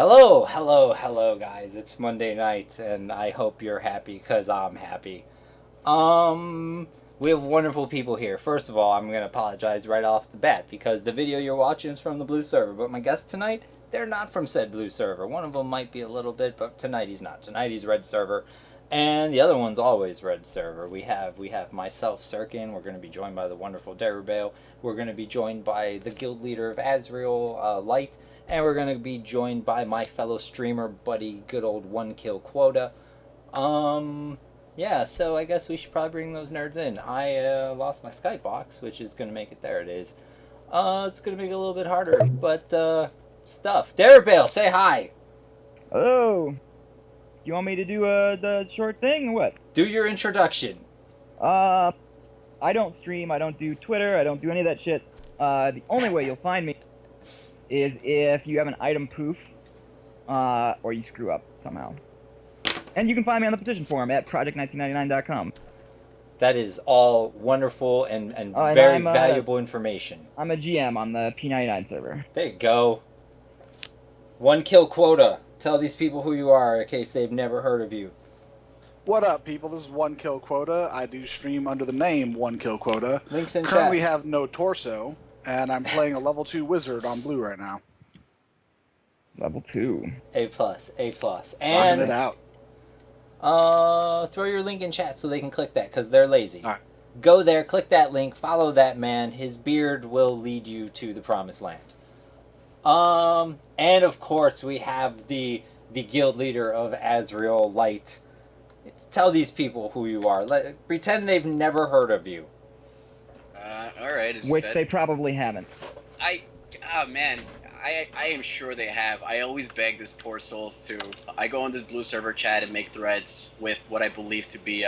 Hello, hello, hello, guys. It's Monday night, and I hope you're happy because I'm happy. We have wonderful people here. First of all, I'm going to apologize right off the bat because the video you're watching is from the blue server, but my guests tonight, they're not from said blue server. One of them might be a little bit, but tonight he's not. Tonight he's red server, and the other one's always red server. We have myself, Sirken. We're going to be joined by the wonderful Derubael. We're going to be joined by the guild leader of Azrael, Lite. And we're going to be joined by my fellow streamer buddy, good old OneKillQuota. Yeah, so I guess we should probably bring those nerds in. I lost my Skype box, which is going to make it, there it is. It's going to make it a little bit harder, but stuff. Derubael, say hi. Hello. You want me to do the short thing or what? Do your introduction. I don't stream, I don't do Twitter, I don't do any of that shit. The only way you'll find me is if you have an item poof, or you screw up somehow. And you can find me on the petition forum at project1999.com. That is all wonderful and and very valuable information. I'm a GM on the P99 server. There you go. OneKillQuota. Tell these people who you are in case they've never heard of you. What up, people? This is OneKillQuota. I do stream under the name OneKillQuota. Links in Currently chat. have no torso, and I'm playing a level 2 wizard on blue right now. Level 2. A+, A+. Rocking And it out. throw your link in chat so they can click that because they're lazy. All right. Go there, click that link, follow that man. His beard will lead you to the promised land. And of course we have the guild leader of Azrael, Lite. Tell these people who you are. Pretend they've never heard of you. Alright. Which they probably haven't. Oh man, I am sure they have. I always beg these poor souls to. I go on the blue server chat and make threads with what I believe to be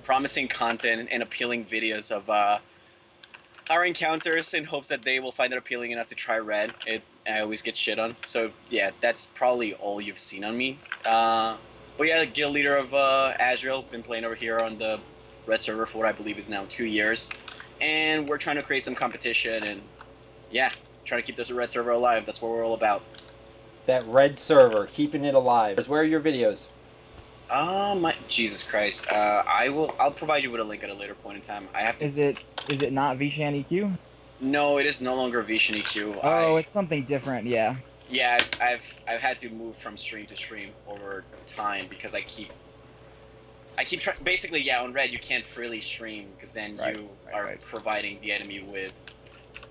promising content and appealing videos of our encounters in hopes that they will find it appealing enough to try red. I always get shit on. So yeah, that's probably all you've seen on me. But yeah, the guild leader of Azrael, been playing over here on the red server for what I believe is now 2 years. And we're trying to create some competition and, yeah, trying to keep this red server alive. That's what we're all about. That red server, keeping it alive. Where are your videos? Jesus Christ. I'll provide you with a link at a later point in time. I have to. Is it not Vishan EQ? No, it is no longer Vishan EQ. Oh, it's something different, yeah. Yeah, I've had to move from stream to stream over time because I keep trying. Basically, yeah, on red you can't freely stream because then you are providing the enemy with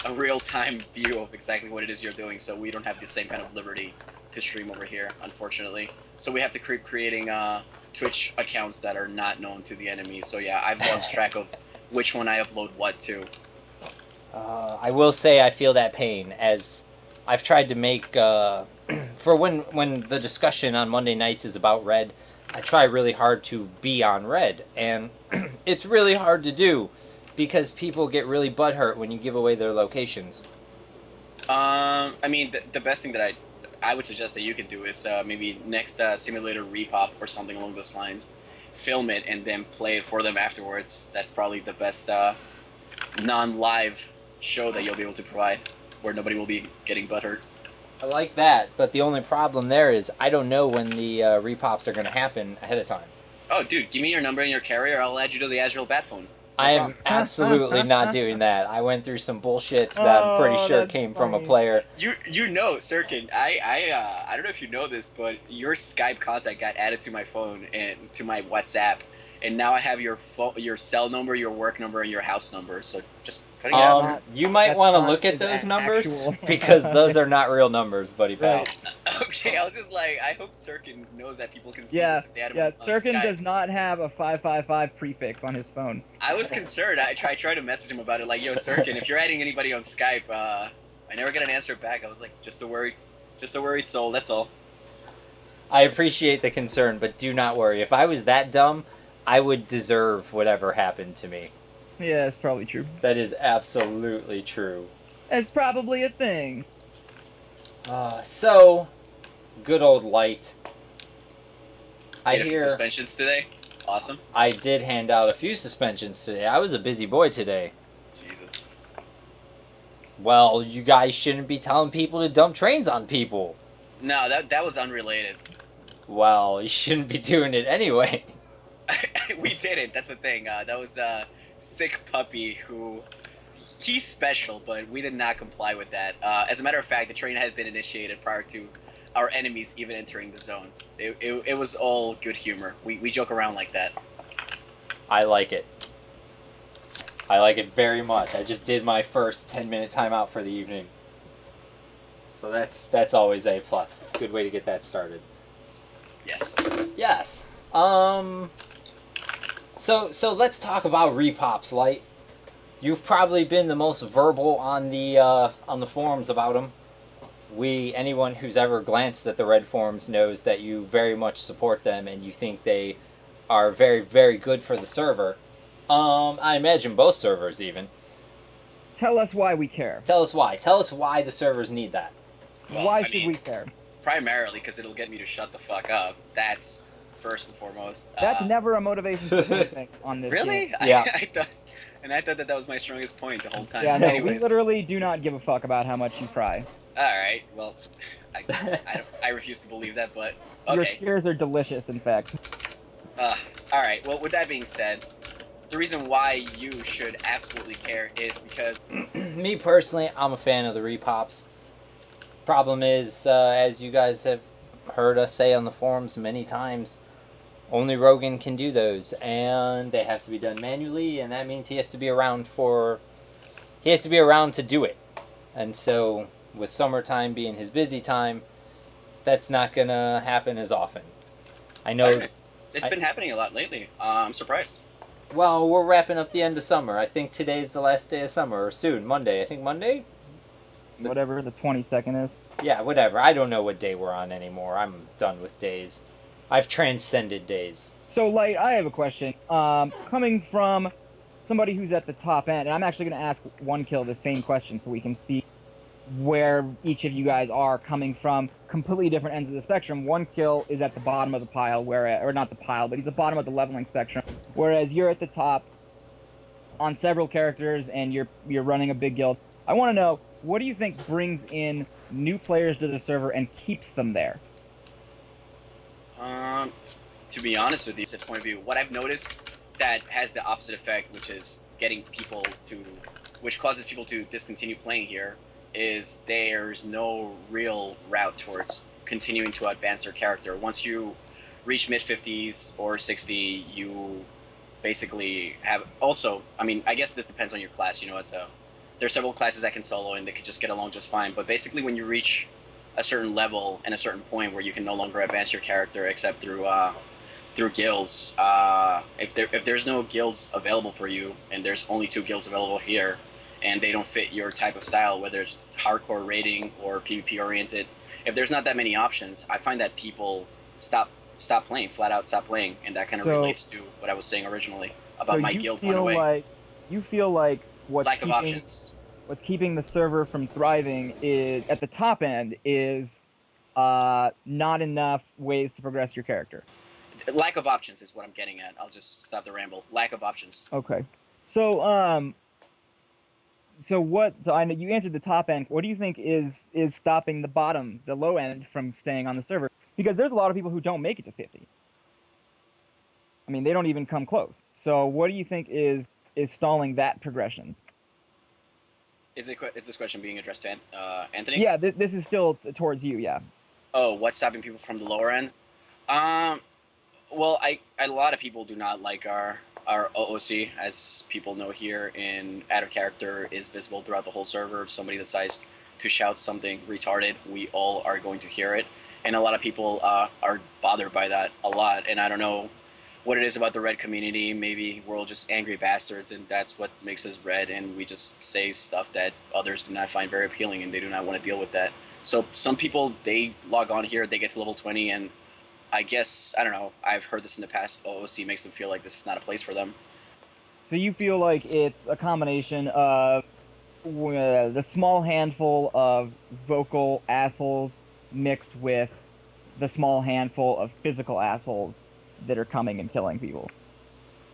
a real-time view of exactly what it is you're doing. So we don't have the same kind of liberty to stream over here, unfortunately. So we have to keep creating Twitch accounts that are not known to the enemy. So yeah, I've lost track of which one I upload what to. I will say I feel that pain as I've tried to make for when the discussion on Monday nights is about red. I try really hard to be on red, and it's really hard to do because people get really butthurt when you give away their locations. I mean, the best thing that I would suggest that you can do is maybe next simulator repop or something along those lines, film it and then play it for them afterwards. That's probably the best non-live show that you'll be able to provide, where nobody will be getting butthurt. I like that, but the only problem there is I don't know when the repops are going to happen ahead of time. Oh, dude, give me your number and your carrier. I'll add you to the Azrael Bat phone. I am absolutely not doing that. I went through some bullshit that I'm pretty sure came from a player. You know, Sirken, I don't know if you know this, but your Skype contact got added to my phone and to my WhatsApp, and now I have your cell number, your work number, and your house number. So just putting it out. You might want to look at those numbers because those are not real numbers, buddy pal. Okay, I was just like, I hope Sirken knows that people can see Yeah, this if they add him yeah. on Sirken Skype. does not have a 555 prefix on his phone. I was concerned. I tried to message him about it, like, yo, Sirken, if you're adding anybody on Skype, I never get an answer back. I was like, just a worried soul, that's all. I appreciate the concern, but do not worry. If I was that dumb, I would deserve whatever happened to me. Yeah, that's probably true. That is absolutely true. That's probably a thing. So, good old Lite. I Get a few hear suspensions today. Awesome. I did hand out a few suspensions today. I was a busy boy today. Jesus. Well, you guys shouldn't be telling people to dump trains on people. No, that was unrelated. Well, you shouldn't be doing it anyway. We didn't. That's the thing. That was a sick puppy who. He's special, but we did not comply with that. As a matter of fact, the train had been initiated prior to our enemies even entering the zone. It was all good humor. We joke around like that. I like it. I like it very much. I just did my first 10-minute timeout for the evening. So that's always a plus. It's a good way to get that started. Yes. Yes. So let's talk about repops, Lite. You've probably been the most verbal on the forums about them. Anyone who's ever glanced at the Red forums knows that you very much support them and you think they are very, very good for the server. I imagine both servers even. Tell us why we care. Tell us why. Tell us why the servers need that. Well, why I should mean, we care? Primarily because it'll get me to shut the fuck up. That's first and foremost. That's never a motivation for anything on this Really? game. Yeah. I thought that was my strongest point the whole time. Yeah, no, we Anyways. literally do not give a fuck about how much you cry. All right. Well, I refuse to believe that, but Your okay. tears are delicious, in fact. All right. Well, with that being said, the reason why you should absolutely care is because Me personally, I'm a fan of the repops. Problem is, as you guys have heard us say on the forums many times, only Rogan can do those, and they have to be done manually, and that means he has to be around to do it. And so, with summertime being his busy time, that's not gonna happen as often. I know. it's been happening a lot lately. I'm surprised. Well, we're wrapping up the end of summer. I think today's the last day of summer, or soon, Monday. I think Monday? Whatever the 22nd is. Yeah, whatever. I don't know what day we're on anymore. I'm done with days. I've transcended days. So, Light, I have a question. Coming from somebody who's at the top end, and I'm actually going to ask OneKill the same question so we can see where each of you guys are coming from completely different ends of the spectrum. OneKill is at the bottom of the pile, or not the pile, but he's at the bottom of the leveling spectrum, whereas you're at the top on several characters and you're running a big guild. I want to know, what do you think brings in new players to the server and keeps them there? To be honest with you, from point of view, what I've noticed that has the opposite effect, which is which causes people to discontinue playing here, is there's no real route towards continuing to advance their character. Once you reach mid-50s or 60, you basically have... Also, I mean, I guess this depends on your class, there's several classes that can solo and they could just get along just fine, but basically when you reach a certain level and a certain point where you can no longer advance your character except through guilds, if there's no guilds available for you, and there's only 2 guilds available here, and they don't fit your type of style, whether it's hardcore raiding or PvP oriented, if there's not that many options, I find that people stop playing, flat out stop playing, and that kind of relates to what I was saying originally about my guild going away. You feel like lack of options. What's keeping the server from thriving is, at the top end, is not enough ways to progress your character. Lack of options is what I'm getting at. I'll just stop the ramble. Lack of options. Okay. So I know you answered the top end. What do you think is stopping the bottom, the low end, from staying on the server? Because there's a lot of people who don't make it to 50. I mean, they don't even come close. So what do you think is stalling that progression? Is this question being addressed to Anthony? Yeah, this is still towards you, yeah. Oh, what's stopping people from the lower end? Well, a lot of people do not like our OOC, as people know here in out of character is visible throughout the whole server. If somebody decides to shout something retarded, we all are going to hear it. And a lot of people are bothered by that a lot. And I don't know what it is about the Red community. Maybe we're all just angry bastards, and that's what makes us Red, and we just say stuff that others do not find very appealing, and they do not want to deal with that. So some people, they log on here, they get to level 20, and I guess, I don't know, I've heard this in the past, OOC makes them feel like this is not a place for them. So you feel like it's a combination of the small handful of vocal assholes mixed with the small handful of physical assholes that are coming and killing people.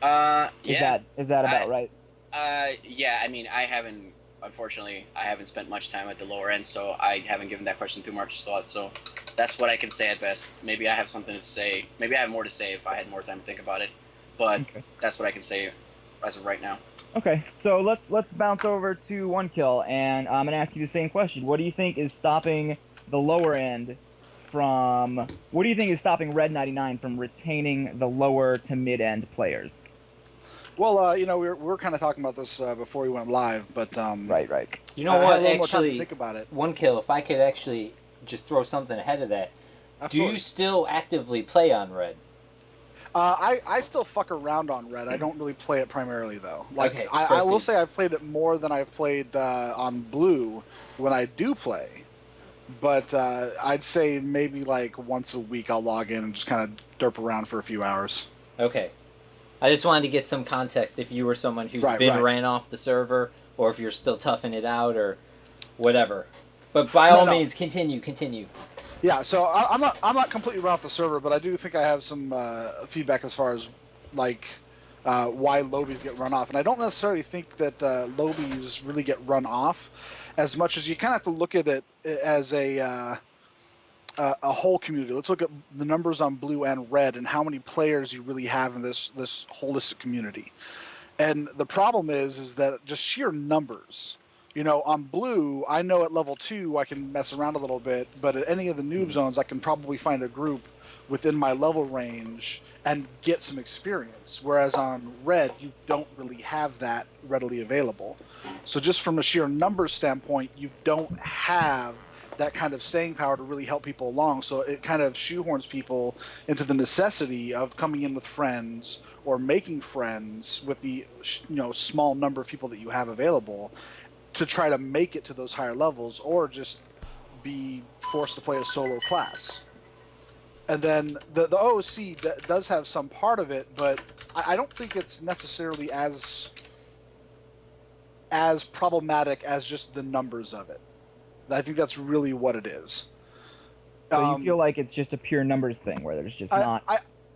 Yeah. Is that about right? Yeah, I mean, I haven't unfortunately, I haven't spent much time at the lower end, so I haven't given that question too much thought. So that's what I can say at best. Maybe I have something to say. Maybe I have more to say if I had more time to think about it. But Okay. that's what I can say as of right now. Okay, so let's bounce over to One Kill, and I'm gonna ask you the same question. What do you think is stopping the lower end from? What do you think is stopping Red 99 from retaining the lower to mid end players? Well, you know, we were kind of talking about this before we went live, but Right. You know I had what? a little more time to Actually, think about it. One Kill. If I could actually just throw something ahead of that, do Absolutely. you still actively play on Red? I still fuck around on Red. I don't really play it primarily though. Like Okay, I will proceed. say I've played it more than I've played on Blue when I do play. But I'd say maybe like once a week I'll log in and just kind of derp around for a few hours. Okay. I just wanted to get some context if you were someone who's Right, been right. ran off the server, or if you're still toughing it out, or whatever. But by No, all no. means, continue. Yeah, so I'm not completely run off the server, but I do think I have some feedback as far as like why lobies get run off, and I don't necessarily think that lobies really get run off as much as you kind of have to look at it as a whole community. Let's look at the numbers on Blue and Red and how many players you really have in this holistic community. And the problem is that just sheer numbers. You know, on Blue, I know at level 2 I can mess around a little bit, but at any of the noob zones, I can probably find a group within my level range and get some experience. Whereas on Red, you don't really have that readily available. So just from a sheer numbers standpoint, you don't have that kind of staying power to really help people along. So it kind of shoehorns people into the necessity of coming in with friends or making friends with the small number of people that you have available to try to make it to those higher levels, or just be forced to play a solo class. And then the OOC does have some part of it, but I don't think it's necessarily as problematic as just the numbers of it. I think that's really what it is. So you feel like it's just a pure numbers thing where there's just not.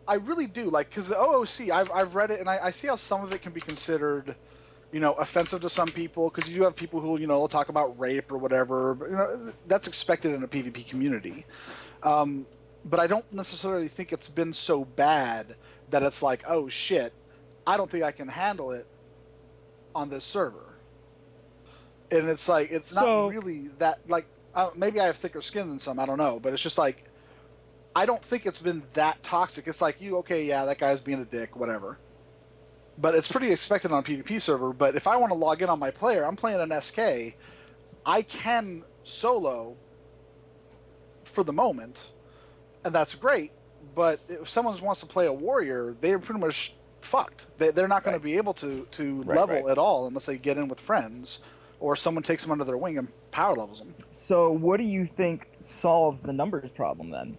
I really do, like, because the OOC, I've read it, and I see how some of it can be considered, offensive to some people, because you do have people who, will talk about rape or whatever, but, that's expected in a PvP community. But I don't necessarily think it's been so bad that it's like, oh shit, I don't think I can handle it on this server. And it's like, it's not really that, like, maybe I have thicker skin than some, I don't know, but it's just like, I don't think it's been that toxic. It's like, okay, yeah, that guy's being a dick, whatever. But it's pretty expected on a PvP server. But if I want to log in on my player, I'm playing an SK, I can solo for the moment, and that's great. But if someone wants to play a warrior, they're pretty much fucked. They're not going to be able to level at all unless they get in with friends, or someone takes them under their wing and power levels them. So what do you think solves the numbers problem then?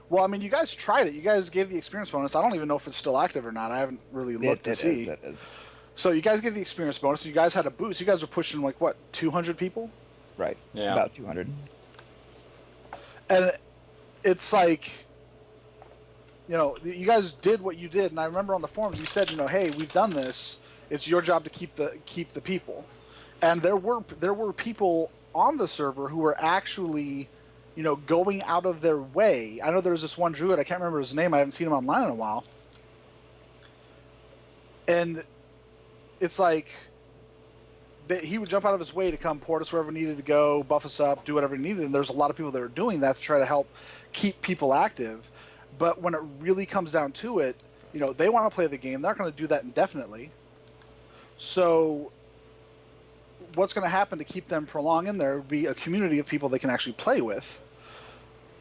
Well, I mean, you guys tried it. You guys gave the experience bonus. I don't even know if it's still active or not. I haven't really looked to see. It is. So you guys gave the experience bonus. You guys had a boost. You guys were pushing, like, what, 200 people? Right. Yeah. About 200. And it's like, you guys did what you did. And I remember on the forums you said, hey, we've done this. It's your job to keep the people. And there were people on the server who were actually, going out of their way. I know there was this one druid, I can't remember his name, I haven't seen him online in a while. And it's like, he would jump out of his way to come port us wherever needed to go, buff us up, do whatever he needed. And there's a lot of people that are doing that to try to help keep people active. But when it really comes down to it, they want to play the game. They're not going to do that indefinitely. So what's going to happen to keep them prolonged in there would be a community of people they can actually play with.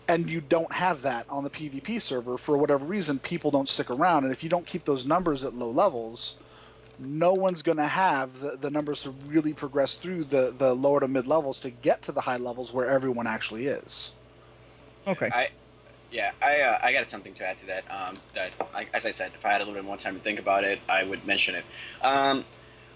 And you don't have that on the PvP server. For whatever reason, people don't stick around. And if you don't keep those numbers at low levels, no one's going to have the numbers to really progress through the lower to mid levels to get to the high levels where everyone actually is. Okay. I got something to add to that. As I said, if I had a little bit more time to think about it, I would mention it.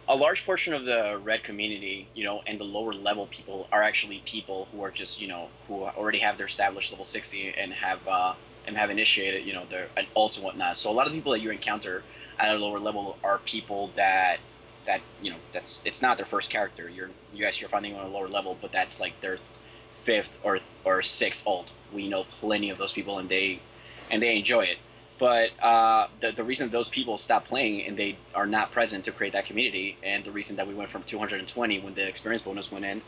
A large portion of the red community, and the lower level people are actually people who are just, who already have their established level 60 and have initiated, their ults and whatnot. So a lot of people that you encounter at a lower level are people that that it's not their first character. You guys are finding on a lower level, but that's like their fifth or sixth ult. We know plenty of those people, and they enjoy it. But the reason those people stop playing and they are not present to create that community, and the reason that we went from 220 when the experience bonus went in,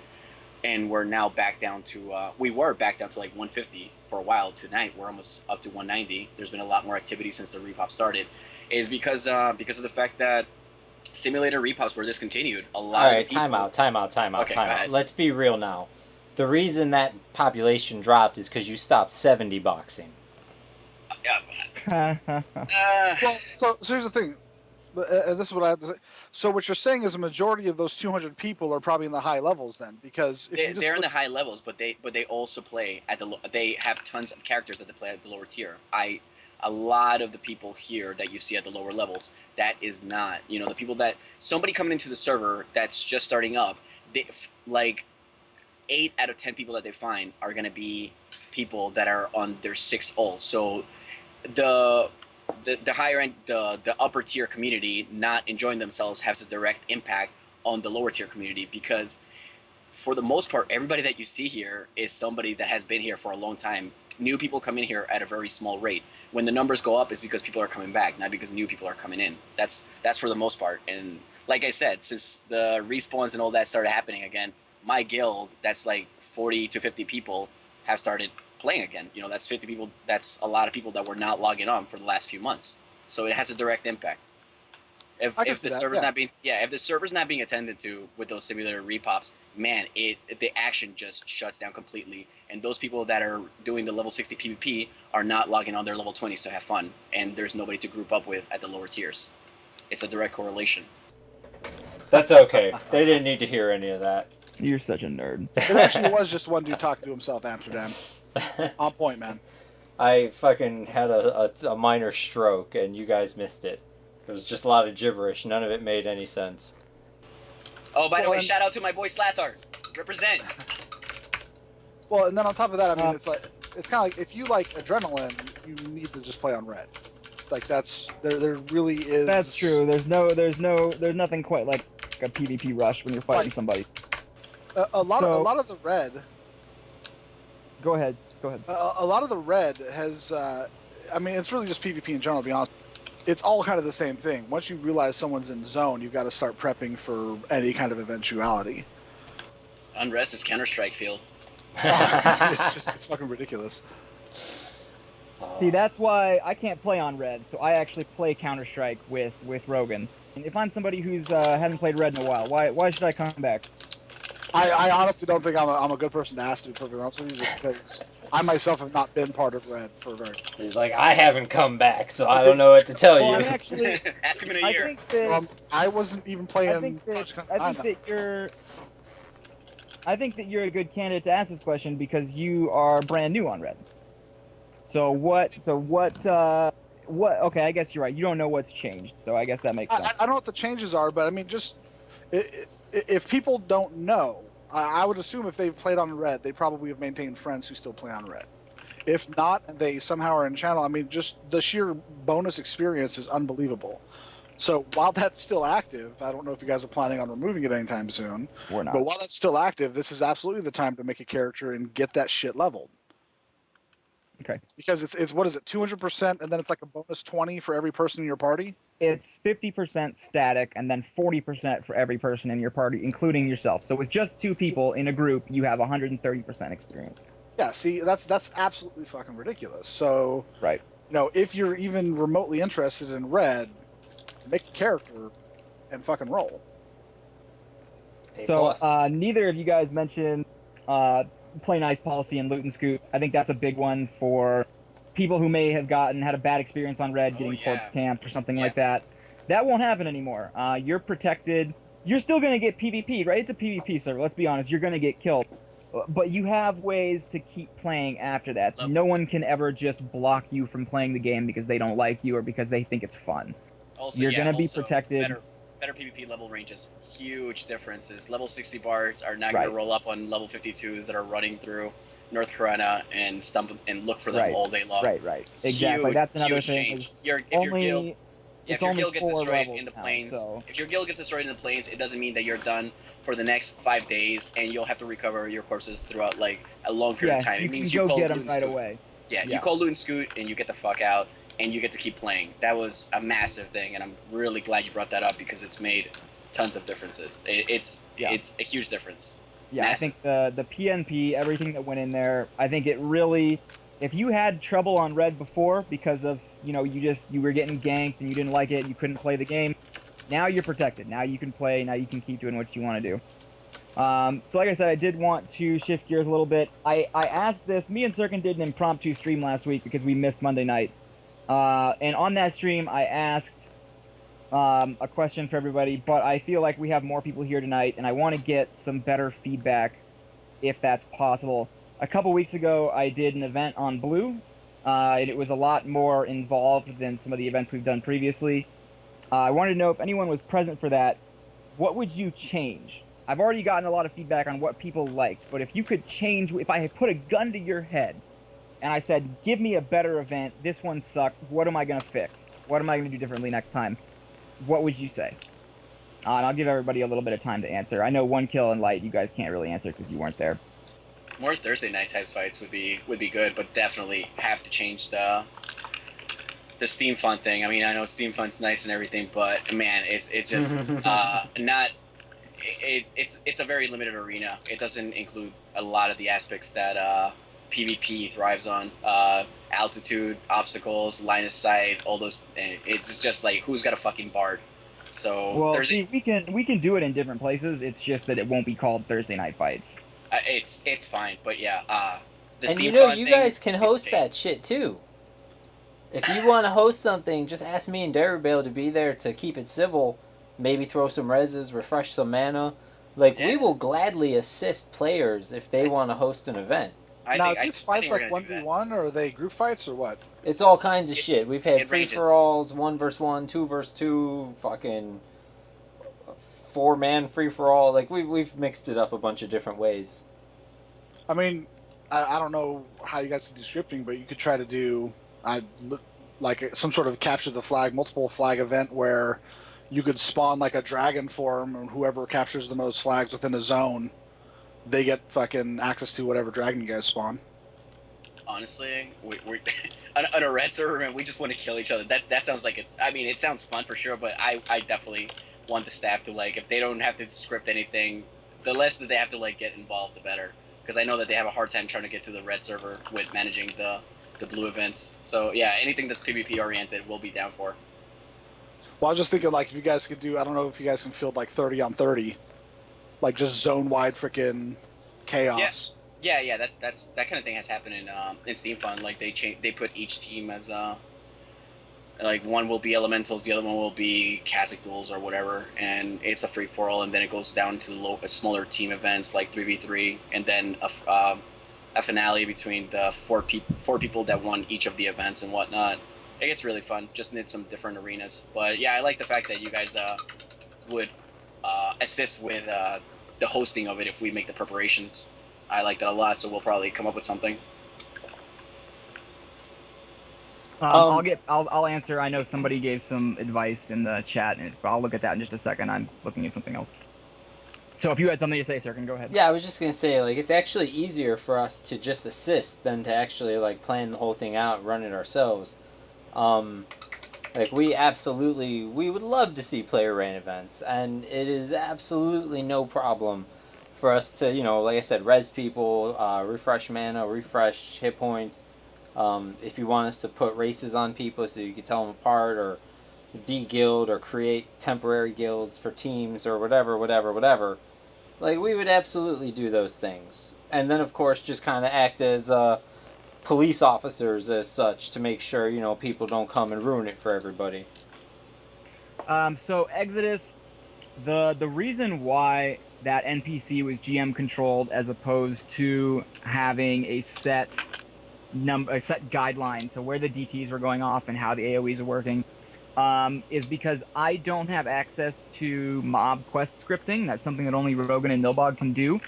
and we're now back down to we were back down to like 150 for a while. Tonight we're almost up to 190. There's been a lot more activity since the repop started, is because of the fact that simulator repops were discontinued. A lot. All right, of people... time out. Okay, Let's be real now. The reason that population dropped is because you stopped 70 boxing. Well, so here's the thing. This is what I have to say. So what you're saying is a majority of those 200 people are probably in the high levels then, because if they're in the high levels, but they also play at they have tons of characters that they play at the lower tier. A lot of the people here that you see at the lower levels, that is not, the people that somebody coming into the server that's just starting up, they, like 8 out of 10 people that they find are going to be people that are on their 6th ult. So the higher end, the upper tier community not enjoying themselves has a direct impact on the lower tier community, because for the most part, everybody that you see here is somebody that has been here for a long time. New people come in here at a very small rate. When the numbers go up, it's because people are coming back, not because new people are coming in. That's for the most part. And like I said, since the respawns and all that started happening again, my guild, that's like 40 to 50 people, have started playing again. That's 50 people. That's a lot of people that were not logging on for the last few months. So it has a direct impact. If the server's not being attended to with those simulator repops, man, the action just shuts down completely. And those people that are doing the level 60 PvP are not logging on their level 20s to have fun, and there's nobody to group up with at the lower tiers. It's a direct correlation. That's okay. They didn't need to hear any of that. You're such a nerd. It actually was just one dude talking to himself, Amsterdam. On point, man. I fucking had a minor stroke, and you guys missed it. It was just a lot of gibberish. None of it made any sense. Oh, by the way, shout out to my boy Slathart. Represent. Well, and then on top of that, I mean, it's kind of like if you like adrenaline, you need to just play on red. Like there really is. That's true. There's nothing quite like a PvP rush when you're fighting somebody. A lot of the red. Go ahead. A lot of the red has. I mean, it's really just PvP in general. To be honest, it's all kind of the same thing. Once you realize someone's in zone, you've got to start prepping for any kind of eventuality. Unrest is Counter-Strike field. It's fucking ridiculous. See, that's why I can't play on red. So I actually play Counter-Strike with Rogan. If I'm somebody who's hasn't played red in a while, why should I come back? I honestly don't think I'm a good person to ask, to be perfectly honest with you, because I myself have not been part of red for very long. He's like, I haven't come back, so I don't know what to tell you. Actually, ask him in a year. I wasn't even playing. I think that you're a good candidate to ask this question because you are brand new on red. So what? Okay, I guess you're right. You don't know what's changed, so I guess that makes sense. I don't know what the changes are, but I mean, just if people don't know, I would assume if they've played on red, they probably have maintained friends who still play on red. If not, and they somehow are in channel, I mean, just the sheer bonus experience is unbelievable. So while that's still active, I don't know if you guys are planning on removing it anytime soon. We're not. But while that's still active, this is absolutely the time to make a character and get that shit leveled. Okay. Because it's what is it, 200%, and then it's like a bonus 20 for every person in your party? It's 50% static, and then 40% for every person in your party, including yourself. So with just 2 people in a group, you have 130% experience. Yeah, see, that's absolutely fucking ridiculous. So, right. If you're even remotely interested in red, make a character and fucking roll. So neither of you guys mentioned play nice policy and loot and scoot. I think that's a big one for people who may have had a bad experience on red, getting corpse camped or something like that. That won't happen anymore. You're protected. You're still going to get PvP, right? It's a PvP server. Let's be honest. You're going to get killed. But you have ways to keep playing after that. No one can ever just block you from playing the game because they don't like you or because they think it's fun. Also, you're going to be protected. Better PvP level ranges. Huge differences. Level 60 bards are not going to roll up on level 52s that are running through North Carolina and stump and look for them all day long. Right. Exactly. That's another thing. Change. If your guild Yeah, it's if your only guild gets 4 destroyed levels in the now, plains, so if your guild gets destroyed in the plains, it doesn't mean that you're done for the next 5 days, and you'll have to recover your corpses throughout like a long period yeah, of time. you It can means you go call get loot them and right scoot. away. Yeah, you Yeah. call loot and scoot, and you get the fuck out, and you get to keep playing. That was a massive thing, and I'm really glad you brought that up because it's made tons of differences. It's a huge difference. Yeah, Massive. I think the PNP, everything that went in there, I think it really, if you had trouble on Red before because of, you were getting ganked and you didn't like it, you couldn't play the game, now you're protected. Now you can play, now you can keep doing what you want to do. So like I said, I did want to shift gears a little bit. I asked this, me and Sirken did an impromptu stream last week because we missed Monday night. And on that stream, I asked a question for everybody, but I feel like we have more people here tonight, and I want to get some better feedback if that's possible. A couple weeks ago, I did an event on Blue, and it was a lot more involved than some of the events we've done previously. I wanted to know if anyone was present for that. What would you change? I've already gotten a lot of feedback on what people liked, but if you could change, if I had put a gun to your head and I said, give me a better event, this one sucked, what am I going to fix? What am I going to do differently next time? What would you say? And I'll give everybody a little bit of time to answer. I know One Kill and Lite, you guys can't really answer because you weren't there. More Thursday night types fights would be good, but definitely have to change the Steam Fun thing. I mean, I know Steam Fun's nice and everything, but man, it's just not. It's a very limited arena. It doesn't include a lot of the aspects that PvP thrives on. Altitude, obstacles, line of sight, all those. It's just like who's got a fucking bard. So well, see, we can do it in different places. It's just that it won't be called Thursday night fights. It's fine, but yeah. The And Steam you know, Fun you thing guys can is host big. that shit too. If you want to host something, just ask me and Derubael to be there to keep it civil. Maybe throw some reses, refresh some mana. Like, we will gladly assist players if they want to host an event. Now, are these fights like 1v1, or are they group fights, or what? It's all kinds of shit. We've had it free-for-alls, 1v1, 2v2, fucking 4-man free-for-all. Like, we've mixed it up a bunch of different ways. I mean, I don't know how you guys can do scripting, but you could try to do like some sort of capture the flag, multiple flag event where you could spawn like a dragon form, and whoever captures the most flags within a zone, they get fucking access to whatever dragon you guys spawn. Honestly, we're on a red server, man, we just want to kill each other. That sounds like it's. I mean, it sounds fun for sure, but I definitely want the staff to, like, if they don't have to script anything, the less that they have to like get involved, the better. Because I know that they have a hard time trying to get to the red server with managing the blue events. So yeah, anything that's PvP oriented, we'll be down for. Well, I was just thinking, like, if you guys could do, I don't know if you guys can field like 30 on 30, like just zone wide freaking chaos. Yeah, that kind of thing has happened in Steam Fun. Like they put each team as like one will be elementals, the other one will be Kazakh duels or whatever, and it's a free for all, and then it goes down to smaller team events like 3v3, and then a finale between the four people that won each of the events and whatnot. It gets really fun. Just need some different arenas, but yeah, I like the fact that you guys would assist with the hosting of it if we make the preparations. I like that a lot, so we'll probably come up with something. I'll answer. I know somebody gave some advice in the chat, but I'll look at that in just a second. I'm looking at something else. So if you had something to say, Sirken, go ahead. Yeah, I was just gonna say, like, it's actually easier for us to just assist than to actually like plan the whole thing out and run it ourselves. Like, we would love to see player ran events, and it is absolutely no problem for us to, like I said, res people, refresh mana, refresh hit points. If you want us to put races on people so you can tell them apart, or de-guild, or create temporary guilds for teams, or whatever. Like, we would absolutely do those things. And then, of course, just kind of act as police officers as such to make sure, people don't come and ruin it for everybody. So Exodus, the reason why that NPC was GM controlled as opposed to having a set guideline to where the DTs were going off and how the AoEs are working, is because I don't have access to mob quest scripting. That's something that only Rogan and Nilbog can do.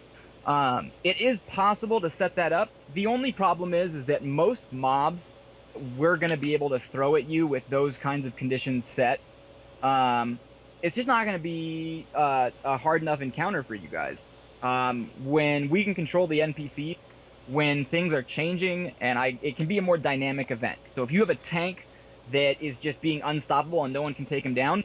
It is possible to set that up. The only problem is that most mobs we're going to be able to throw at you with those kinds of conditions set it's just not going to be a hard enough encounter for you guys. When we can control the NPC, when things are changing, and it can be a more dynamic event. So if you have a tank that is just being unstoppable and no one can take him down,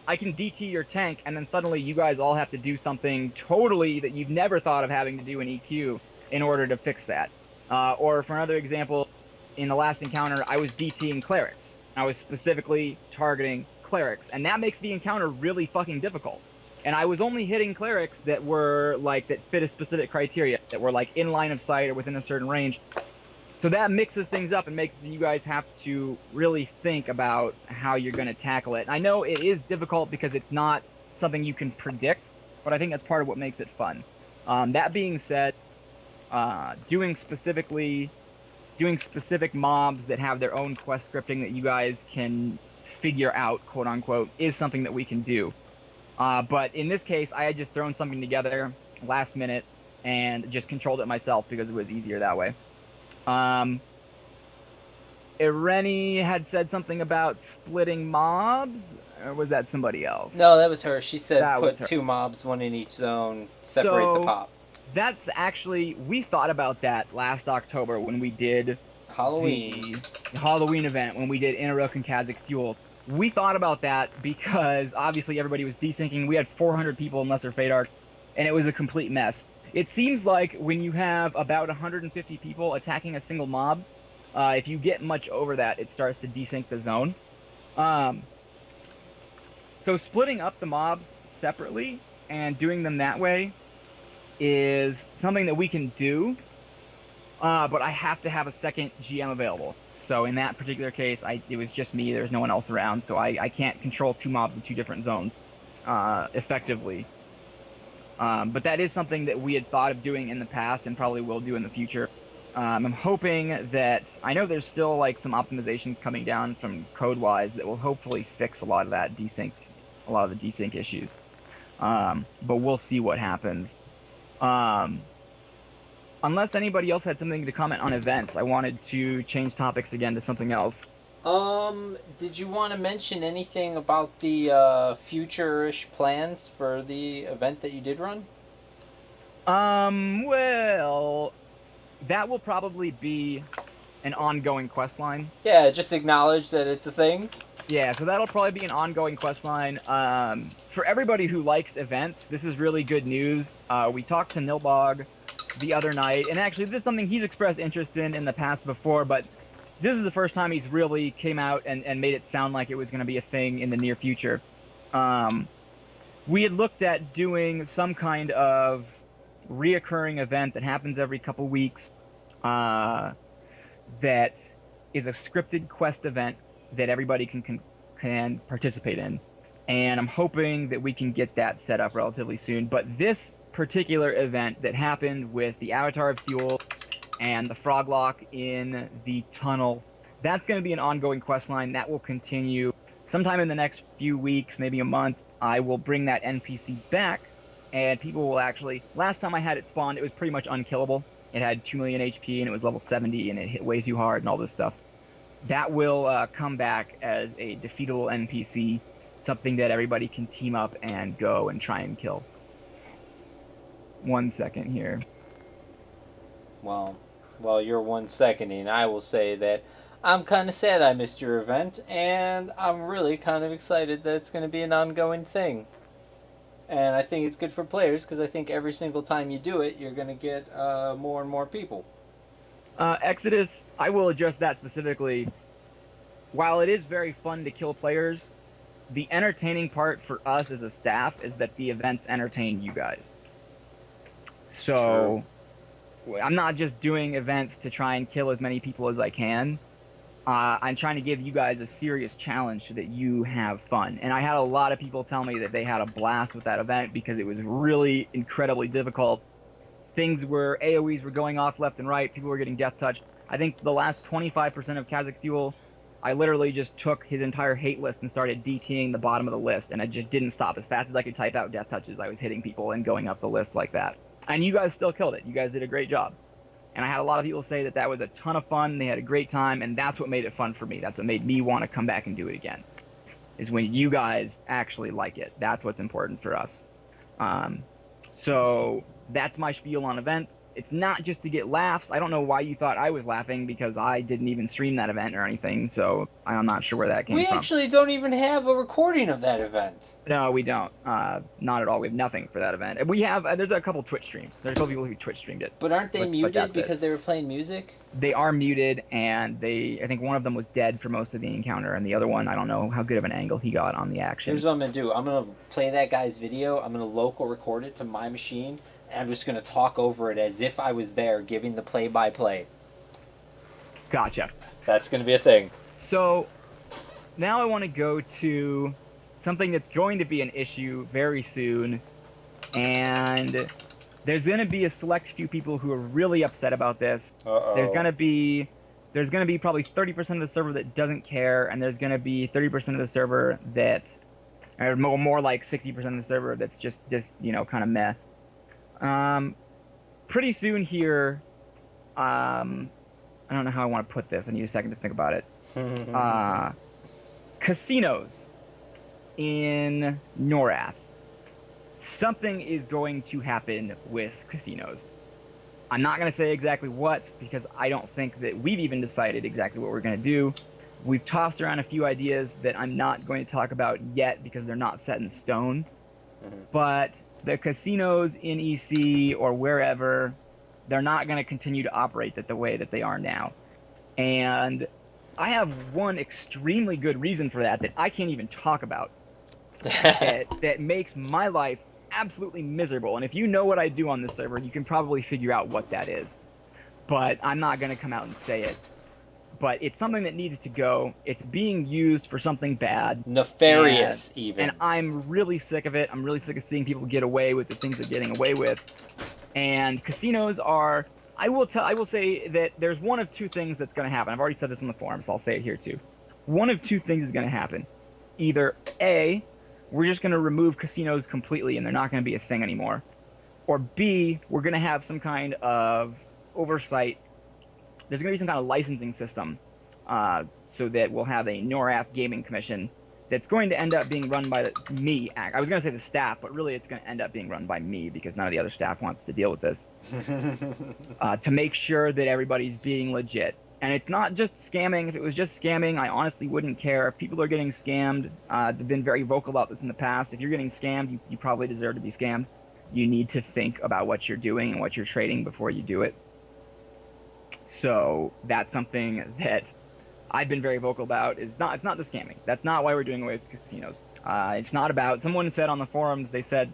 I can DT your tank, and then suddenly you guys all have to do something totally that you've never thought of having to do in EQ in order to fix that. Or for another example, in the last encounter, I was DTing clerics. I was specifically targeting clerics, and that makes the encounter really fucking difficult. And I was only hitting clerics that were like that fit a specific criteria, that were like in line of sight or within a certain range. So that mixes things up and makes you guys have to really think about how you're going to tackle it. And I know it is difficult because it's not something you can predict, but I think that's part of what makes it fun. That being said, doing specific mobs that have their own quest scripting that you guys can figure out, quote unquote, is something that we can do. But in this case, I had just thrown something together last minute and just controlled it myself because it was easier that way. Irene had said something about splitting mobs, or was that somebody else? No, that was her. She said That was put her. 2 mobs, 1 in each zone, separate the So- pop. That's actually, we thought about that last October when we did Halloween. the Halloween event, when we did Inarok and Kazakh Fuel. We thought about that because obviously everybody was desyncing. We had 400 people in Lesser Fate Arc, and it was a complete mess. It seems like when you have about 150 people attacking a single mob, if you get much over that, it starts to desync the zone. So splitting up the mobs separately and doing them that way is something that we can do, but I have to have a second GM available. So in that particular case, it was just me. There's no one else around, so I can't control 2 mobs in 2 different zones effectively. But that is something that we had thought of doing in the past and probably will do in the future. I'm hoping that, I know there's still like some optimizations coming down from code-wise that will hopefully fix a lot of that desync, a lot of the desync issues. But we'll see what happens. Unless anybody else had something to comment on events, I wanted to change topics again to something else. Did you want to mention anything about the future-ish plans for the event that you did run? Well, that will probably be an ongoing quest line. Yeah, just acknowledge that it's a thing. Yeah, so that'll probably be an ongoing quest line. For everybody who likes events, this is really good news. We talked to Nilbog the other night, and actually this is something he's expressed interest in the past before, but this is the first time he's really came out and made it sound like it was going to be a thing in the near future. We had looked at doing some kind of reoccurring event that happens every couple weeks, that is a scripted quest event that everybody can participate in. And I'm hoping that we can get that set up relatively soon. But this particular event that happened with the Avatar of Fuel and the Froglock in the tunnel, that's going to be an ongoing quest line that will continue. Sometime in the next few weeks, maybe a month, I will bring that NPC back, and people will actually... Last time I had it spawned, it was pretty much unkillable. It had 2 million HP, and it was level 70, and it hit way too hard and all this stuff. That will come back as a defeatable NPC, something that everybody can team up and go and try and kill. 1 second here. Well, while you're 1 seconding, I will say that I'm kind of sad I missed your event, and I'm really kind of excited that it's going to be an ongoing thing. And I think it's good for players, because I think every single time you do it, you're going to get more and more people. Exodus, I will address that specifically. While it is very fun to kill players, the entertaining part for us as a staff is that the events entertain you guys. So, I'm not just doing events to try and kill as many people as I can. I'm trying to give you guys a serious challenge so that you have fun. And I had a lot of people tell me that they had a blast with that event because it was really incredibly difficult. AoEs were going off left and right. People were getting death touch. I think the last 25% of Kazakh Fuel, I literally just took his entire hate list and started DTing the bottom of the list, and I just didn't stop. As fast as I could type out death touches, I was hitting people and going up the list like that. And you guys still killed it. You guys did a great job. And I had a lot of people say that that was a ton of fun. They had a great time, and that's what made it fun for me. That's what made me want to come back and do it again. is when you guys actually like it. That's what's important for us. So that's my spiel on event. It's not just to get laughs. I don't know why you thought I was laughing because I didn't even stream that event or anything, so I'm not sure where that came We from. actually don't even have a recording of that event. No, we don't. Not at all. We have nothing for that event. We have. There's a couple Twitch streams. There's a couple people who Twitch streamed it. But aren't they But muted that's it. because they were playing music? They are muted, and I think one of them was dead for most of the encounter, and the other one, I don't know how good of an angle he got on the action. Here's what I'm going to do. I'm going to play that guy's video. I'm going to local record it to my machine, and I'm just going to talk over it as if I was there giving the play-by-play. Gotcha. That's going to be a thing. So now I want to go to something that's going to be an issue very soon, and there's going to be a select few people who are really upset about this. Uh-oh. There's going to be probably 30% of the server that doesn't care, and there's going to be 30% of the server that, or more like 60% of the server that's just kind of meh. Pretty soon here, I don't know how I want to put this. I need a second to think about it. Casinos in Norath. Something is going to happen with casinos. I'm not going to say exactly what, because I don't think that we've even decided exactly what we're going to do. We've tossed around a few ideas that I'm not going to talk about yet because they're not set in stone. Mm-hmm. But the casinos in EC or wherever, they're not going to continue to operate the way that they are now. And I have one extremely good reason for that I can't even talk about. that makes my life absolutely miserable. And if you know what I do on this server, you can probably figure out what that is. But I'm not going to come out and say it. But it's something that needs to go. It's being used for something bad. Nefarious, even. And I'm really sick of it. I'm really sick of seeing people get away with the things they're getting away with. And casinos are... I will say that there's one of two things that's going to happen. I've already said this in the forum, so I'll say it here too. One of two things is going to happen. Either A, we're just going to remove casinos completely and they're not going to be a thing anymore. Or B, we're going to have some kind of oversight. There's going to be some kind of licensing system so that we'll have a NORAD gaming commission that's going to end up being run by me. I was going to say the staff, but really it's going to end up being run by me because none of the other staff wants to deal with this. To make sure that everybody's being legit. And it's not just scamming. If it was just scamming, I honestly wouldn't care. If people are getting scammed, they've been very vocal about this in the past. If you're getting scammed, you probably deserve to be scammed. You need to think about what you're doing and what you're trading before you do it. So that's something that I've been very vocal about. It's not the scamming. That's not why we're doing away with casinos. It's not about... Someone said on the forums, they said...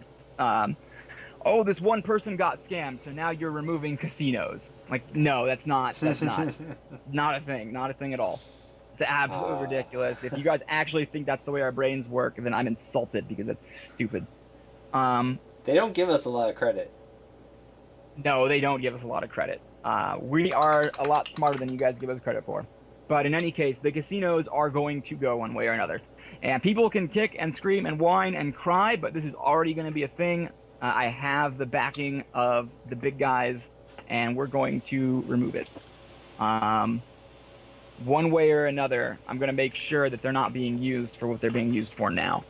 oh, this one person got scammed, so now you're removing casinos. Like, no, that's not not a thing at all. It's absolutely ridiculous. If you guys actually think that's the way our brains work, then I'm insulted because that's stupid. They don't give us a lot of credit. No, they don't give us a lot of credit. We are a lot smarter than you guys give us credit for. But in any case, the casinos are going to go one way or another. And people can kick and scream and whine and cry, but this is already going to be a thing. I have the backing of the big guys, and we're going to remove it. One way or another, I'm going to make sure that they're not being used for what they're being used for now.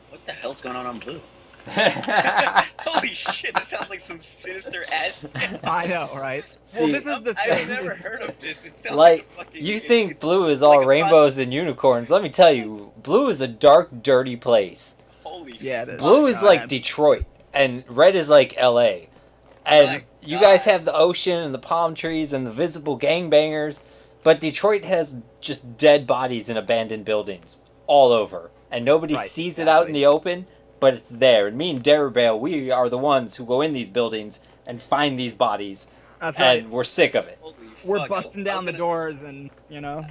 What the hell's going on Blue? Holy shit, that sounds like some sinister ass. I know, right? See, Well, this is the thing. I've never heard of this. It sounds Like, fucking you shit. think Blue is all like a rainbows and unicorns. Let me tell you, Blue is a dark, dirty place. Holy Yeah, it is. Blue is God. like Detroit, and red is like LA. And My you God. guys have the ocean and the palm trees and the visible gangbangers, but Detroit has just dead bodies in abandoned buildings all over. And nobody Right, sees it out in exactly. the open, but it's there. And me and Derubael, we are the ones who go in these buildings and find these bodies, That's right. and we're sick of it. Holy We're fuck. busting I was down the gonna- doors and, you know.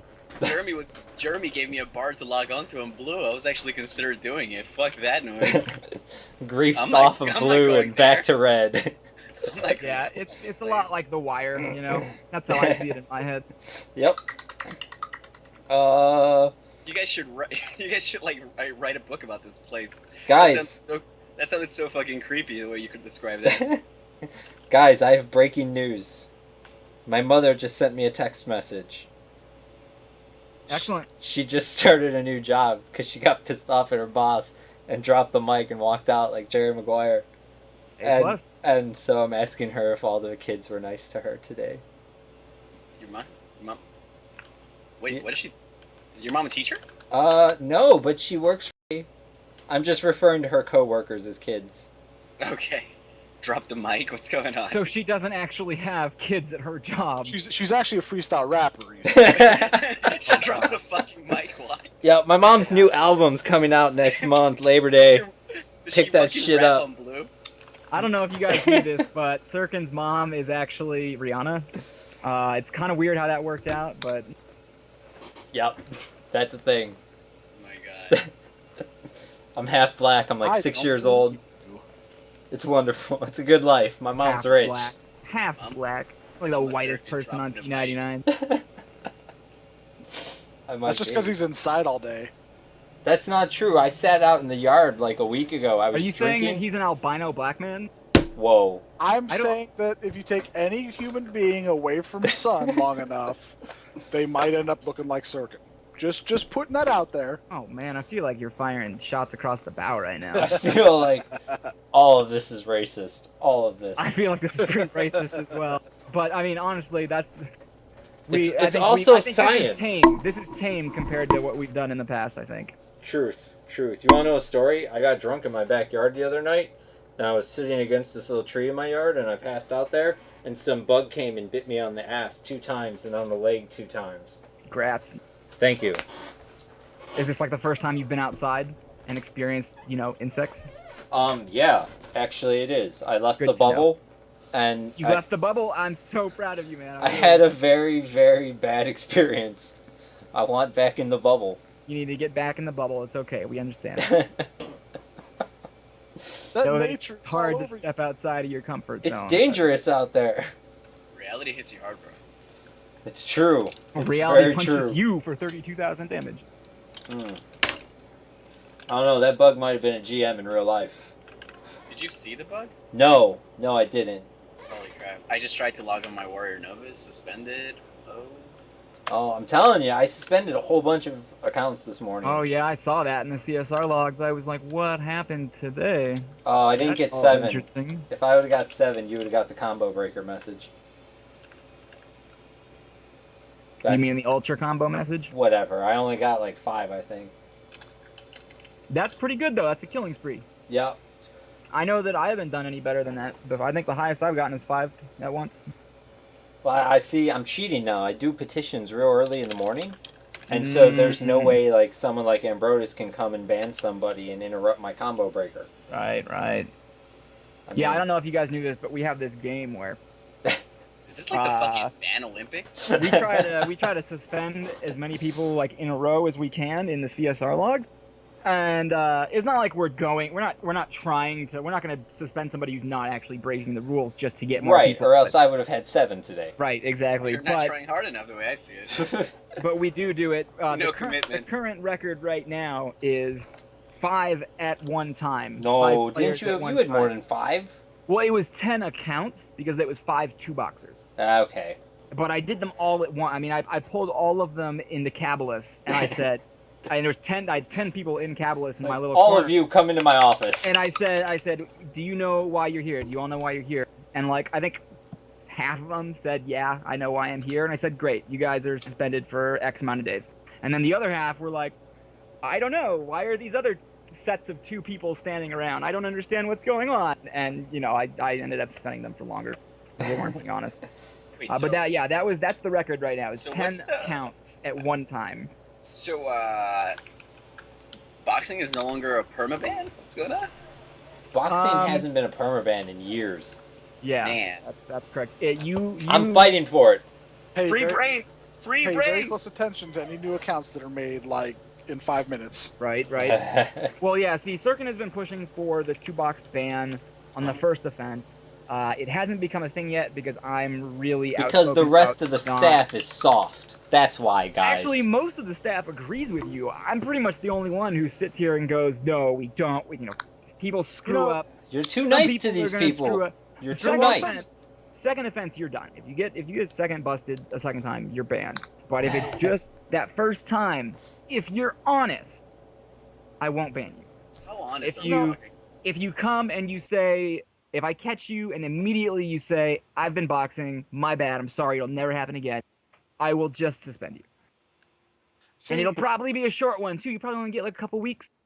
Jeremy gave me a bar to log onto on Blue. I was actually considered doing it. Fuck that noise. Grief I'm not- off of I'm not blue going and back there. to red. I'm like, Yeah, it's a lot like The Wire, you know. That's how I see it in my head. Yep. you guys should write. You guys should like write a book about this place. Guys. That sounded so fucking creepy the way you could describe that. Guys, I have breaking news. My mother just sent me a text message. Excellent. She just started a new job because she got pissed off at her boss and dropped the mic and walked out like Jerry Maguire. A+. And so I'm asking her if all the kids were nice to her today. Your mom. Wait, Yeah. what is she? Your mom a teacher? No, but she works for me. I'm just referring to her coworkers as kids. Okay. Drop the mic. What's going on? So she doesn't actually have kids at her job. She's actually a freestyle rapper. You see. She dropped the fucking mic. Why? Yeah, my mom's new album's coming out next month, Labor Day. Does Pick she that fucking shit rap up. on Blue? I don't know if you guys knew this, but Sirken's mom is actually Rihanna. It's kind of weird how that worked out, but Yep, that's a thing. Oh my god. I'm half black. I'm like I 6 don't years believe old. you. It's wonderful. It's a good life. My mom's half rich. black. Half black. Like the I'm a whitest Sirken person on dropping the mic. P99. I might That's just be. because he's inside all day. That's not true. I sat out in the yard like a week ago. I Are was you drinking. saying that he's an albino black man? Whoa. I'm I don't- saying that if you take any human being away from sun long enough, they might end up looking like Sirken. Just putting that out there. Oh man, I feel like you're firing shots across the bow right I now. feel like all of this is racist. All of this. I feel like this is pretty racist as well. But I mean, honestly, that's. It's also I think science. This is tame compared to what we've done in the past. I think. Truth. You want to know a story? I got drunk in my backyard the other night, and I was sitting against this little tree in my yard, and I passed out there, and some bug came and bit me on the ass 2 times and on the leg 2 times. Grats. Thank you. Is this like the first time you've been outside and experienced, insects? Yeah, actually it is. I left Good the to know. bubble, and You left the bubble. I'm so proud of you, man. I had a very, very bad experience. I want back in the bubble. You need to get back in the bubble. It's okay. We understand. That Though nature it's is hard all to over you. step outside of your comfort It's zone. dangerous out there. Reality hits you hard, bro. It's true. It's Reality very punches true. you for 32,000 damage. I don't know. That bug might have been a GM in real life. Did you see the bug? No, I didn't. Holy crap. I just tried to log on my Warrior Novas, suspended. Oh. Oh, I'm telling you, I suspended a whole bunch of accounts this morning. Oh yeah, I saw that in the CSR logs. I was like, what happened today? Oh, I didn't That's get all 7. Interesting. If I would have got 7, you would have got the combo breaker message. You mean the ultra combo message? Whatever. I only got like 5, I think. That's pretty good though. That's a killing spree. Yep. I know that I haven't done any better than that, but I think the highest I've gotten is 5 at once. Well, I see. I'm cheating now. I do petitions real early in the morning, and so there's no way like someone like Ambrotis can come and ban somebody and interrupt my combo breaker. Right. I Yeah, mean, I don't know if you guys knew this, but we have this game where Is this like the fucking Ban Olympics? we try to suspend as many people like in a row as we can in the CSR logs. And it's not like we're not trying to. We're not going to suspend somebody who's not actually breaking the rules just to get more right, people. or else I would have had 7 today. Right, exactly. You're not trying hard enough the way I see it. But we do it. No The commitment. current record right now is 5 at one time. No, 5 didn't players you? at You one had more time. than 5. Well, it was 10 accounts because it was 5 2-boxers. Okay. But I did them all at once. I mean, I pulled all of them into Cabalus, and I said, I had 10 people in Cabalus in my little All corner. of you come into my office. And I said, do you know why you're here? Do you all know why you're here? And like, I think half of them said, yeah, I know why I'm here. And I said, great, you guys are suspended for X amount of days. And then the other half were like, I don't know, why are these other sets of 2 people standing around? I don't understand what's going on. And I ended up suspending them for longer. If we weren't being honest. Wait, But that's the record right now. It's so 10 what's the- counts at one time. So, boxing is no longer a permaban? What's going on? Boxing hasn't been a permaban in years. Yeah, Man. that's correct. I'm fighting for it. Hey, Free very, brains! Free Hey, very brains! close attention to any new accounts that are made like in 5 minutes. Right. Well, yeah. See, Sirken has been pushing for the 2-box ban on the first offense. It hasn't become a thing yet because I'm really Because the outspoken rest about of the not- staff is soft. That's why, guys. Actually, most of the staff agrees with you. I'm pretty much the only one who sits here and goes, "No, we don't." People screw up. You're too Some nice people to these are gonna screw people. up. You're Some too nice. offense, second offense, you're done. If you get second busted a second time, you're banned. But if it's just that first time, if you're honest, I won't ban you. How honest If are we you talking? if you come and you say, if I catch you and immediately you say, I've been boxing, my bad, I'm sorry, it'll never happen again, I will just suspend you. See, And it'll probably be a short one too. You probably only get like a couple weeks.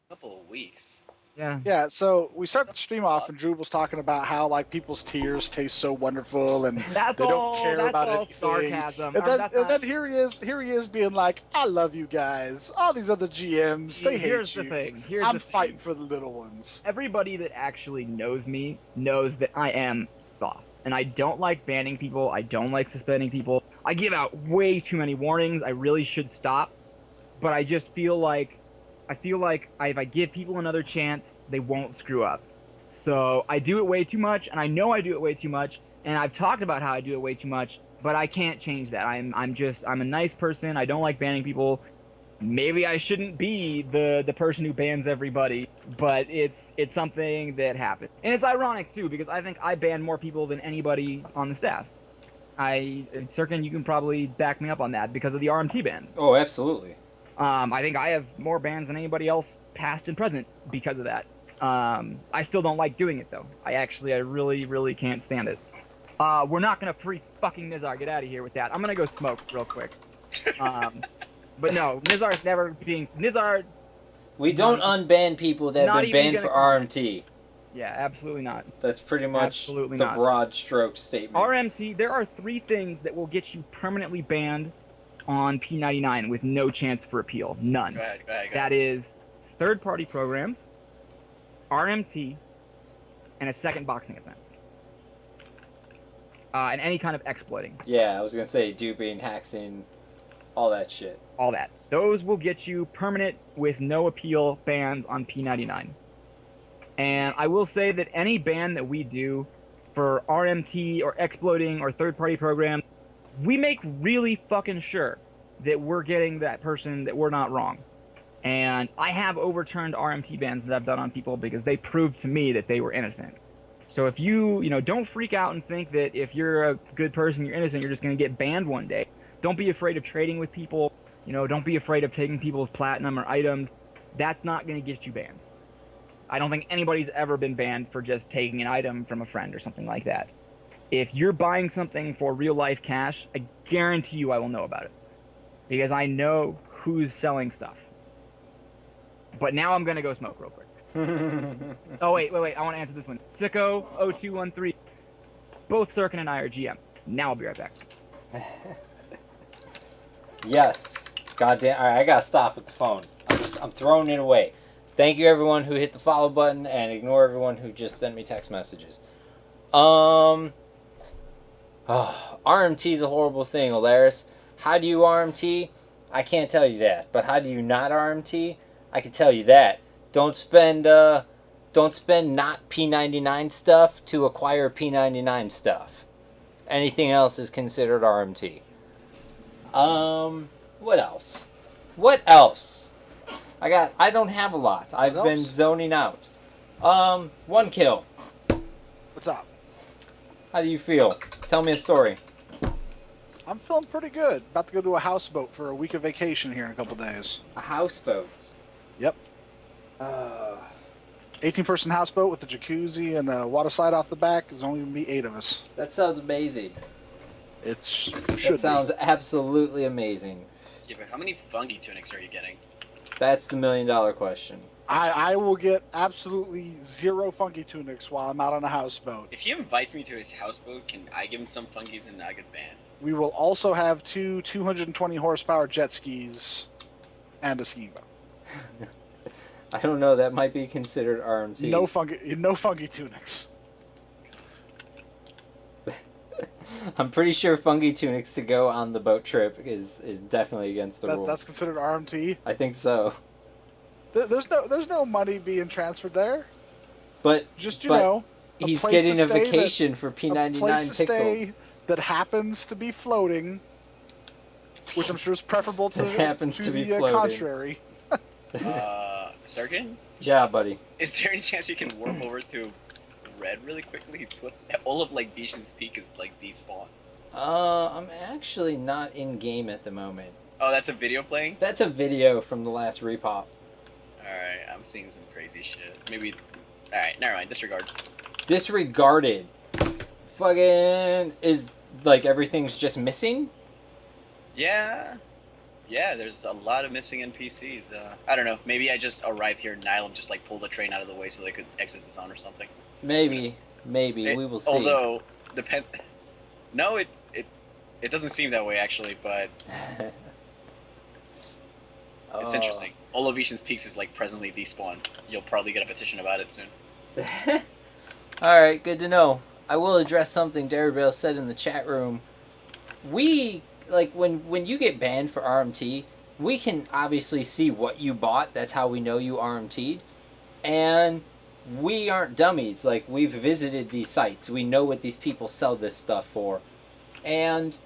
Couple of weeks. Yeah. yeah, so we start the stream off, and Drew was talking about how like people's tears taste so wonderful, and That's they all. don't care That's about all anything. sarcasm. And Or then, that's and not- then here he is being like, "I love you guys. All these other GMs, they Here's hate you. the thing. Here's I'm the thing. fighting for the little ones." Everybody that actually knows me knows that I am soft. And I don't like banning people. I don't like suspending people. I give out way too many warnings. I really should stop. But I just feel like if I give people another chance, they won't screw up. So I do it way too much, and I know I do it way too much, and I've talked about how I do it way too much, but I can't change that. I'm a nice person. I don't like banning people. Maybe I shouldn't be the person who bans everybody, but it's something that happens. And it's ironic too, because I think I ban more people than anybody on the staff. And Sirken, you can probably back me up on that because of the RMT bans. Oh, absolutely. I think I have more bans than anybody else, past and present, because of that. I still don't like doing it though. I really, really can't stand it. We're not gonna free fucking Nizar. Get out of here with that. I'm gonna go smoke real quick. But no, Nizar's never being Nizar. We don't unban people that Not have been even banned for gonna RMT. Yeah, absolutely not. That's pretty much Absolutely the not. broad stroke statement. RMT. There are 3 things that will get you permanently banned on P99 with no chance for appeal. None. Go ahead. That is third-party programs, RMT, and a second boxing offense. And any kind of exploiting. Yeah, I was gonna say duping, hacking, all that shit. All that. Those will get you permanent with no appeal bans on P99. And I will say that any ban that we do for RMT or exploiting or third-party program, we make really fucking sure that we're getting that person, that we're not wrong. And I have overturned RMT bans that I've done on people because they proved to me that they were innocent. So if you don't freak out and think that if you're a good person, you're innocent, you're just going to get banned one day. Don't be afraid of trading with people. Don't be afraid of taking people's platinum or items. That's not going to get you banned. I don't think anybody's ever been banned for just taking an item from a friend or something like that. If you're buying something for real life cash, I guarantee you I will know about it. Because I know who's selling stuff. But now I'm going to go smoke real quick. Oh, wait. I want to answer this one. Sicko0213. Both Sirken and I are GM. Now I'll be right back. Yes. Goddamn. All right, I gotta stop with the phone. I'm throwing it away. Thank you, everyone who hit the follow button, and ignore everyone who just sent me text messages. RMT is a horrible thing, Olaris. How do you RMT? I can't tell you that. But how do you not RMT? I can tell you that. Don't spend not P99 stuff to acquire P99 stuff. Anything else is considered RMT. What else? I don't have a lot. I've been zoning out. One kill. What's up? How do you feel? Tell me a story. I'm feeling pretty good. About to go to a houseboat for a week of vacation here in a couple days. A houseboat. Yep. 18-person houseboat with a jacuzzi and a water slide off the back. There's only going to be 8 of us. That sounds amazing. It should That sounds absolutely amazing. Yeah, but how many fungi tunics are you getting? That's the $1 million question. I will get absolutely 0 funky tunics while I'm out on a houseboat. If he invites me to his houseboat, can I give him some fungis and I get banned? We will also have 2 220 horsepower jet skis and a skiing boat. I don't know. That might be considered RMT. No funky tunics. I'm pretty sure fungi tunics to go on the boat trip is definitely against the rules. That's considered RMT. I think so. There's no money being transferred there. But Just but a he's place getting to a stay vacation for a P99 place to stay pixels. that happens to be floating, which I'm sure is preferable to, It happens to be the floating. contrary. Sirken? Yeah, buddy. Is there any chance you can warp over to read really quickly? All of like Bishan's Peak is like despawn. I'm actually not in game at the moment. Oh, that's a video playing? That's a video from the last repop. Alright, I'm seeing some crazy shit. Maybe. Alright, never mind. Disregard. Disregarded. Fucking is like everything's just missing? Yeah. Yeah, there's a lot of missing NPCs. I don't know. Maybe I just arrived here and Nylum just like pulled the train out of the way so they could exit the zone or something. Maybe. We will see. Although, No, it doesn't seem that way actually, but it's interesting. All of Vishan's Peaks is like presently despawned. You'll probably get a petition about it soon. Alright, good to know. I will address something Derubael said in the chat room. We, like, when you get banned for RMT, we can obviously see what you bought. That's how we know you RMT'd. And we aren't dummies. Like, we've visited these sites. We know what these people sell this stuff for. And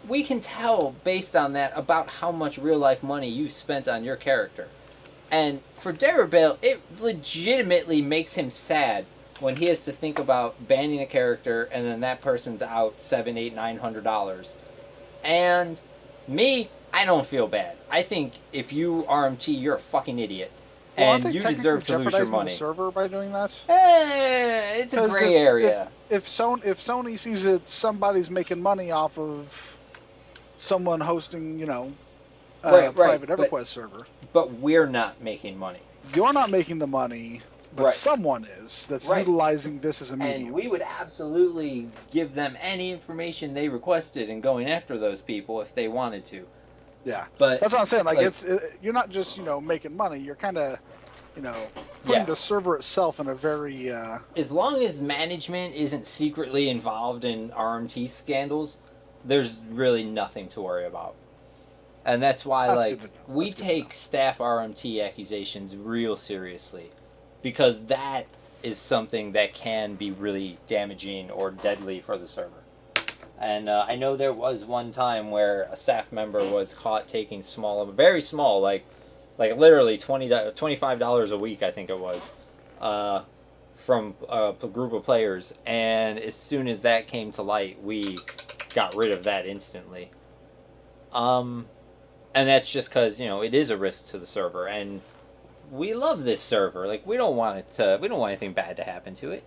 we can tell, based on that, about how much real-life money you spent on your character. And for Derubael, it legitimately makes him sad when he has to think about banning a character and then that person's out $700, $800, $900. And me, I don't feel bad. I think if you RMT, you're a fucking idiot. Well, And you deserve to lose your money. The server by doing that? It's a gray area. If Sony sees that somebody's making money off of someone hosting, a private EverQuest server, but we're not making money. You're not making the money, but someone is that's utilizing this as a medium. And we would absolutely give them any information they requested and going after those people if they wanted to. Yeah, but that's what I'm saying. Like, you're not just making money. You're kind of putting the server itself in a very as long as management isn't secretly involved in RMT scandals, there's really nothing to worry about. And that's why we take staff RMT accusations real seriously, because that is something that can be really damaging or deadly for the server. And I know there was one time where a staff member was caught taking very small, like literally $25 a week, I think it was, from a group of players. And as soon as that came to light, we got rid of that instantly. And that's just because it is a risk to the server, and we love this server. Like, we don't want anything bad to happen to it.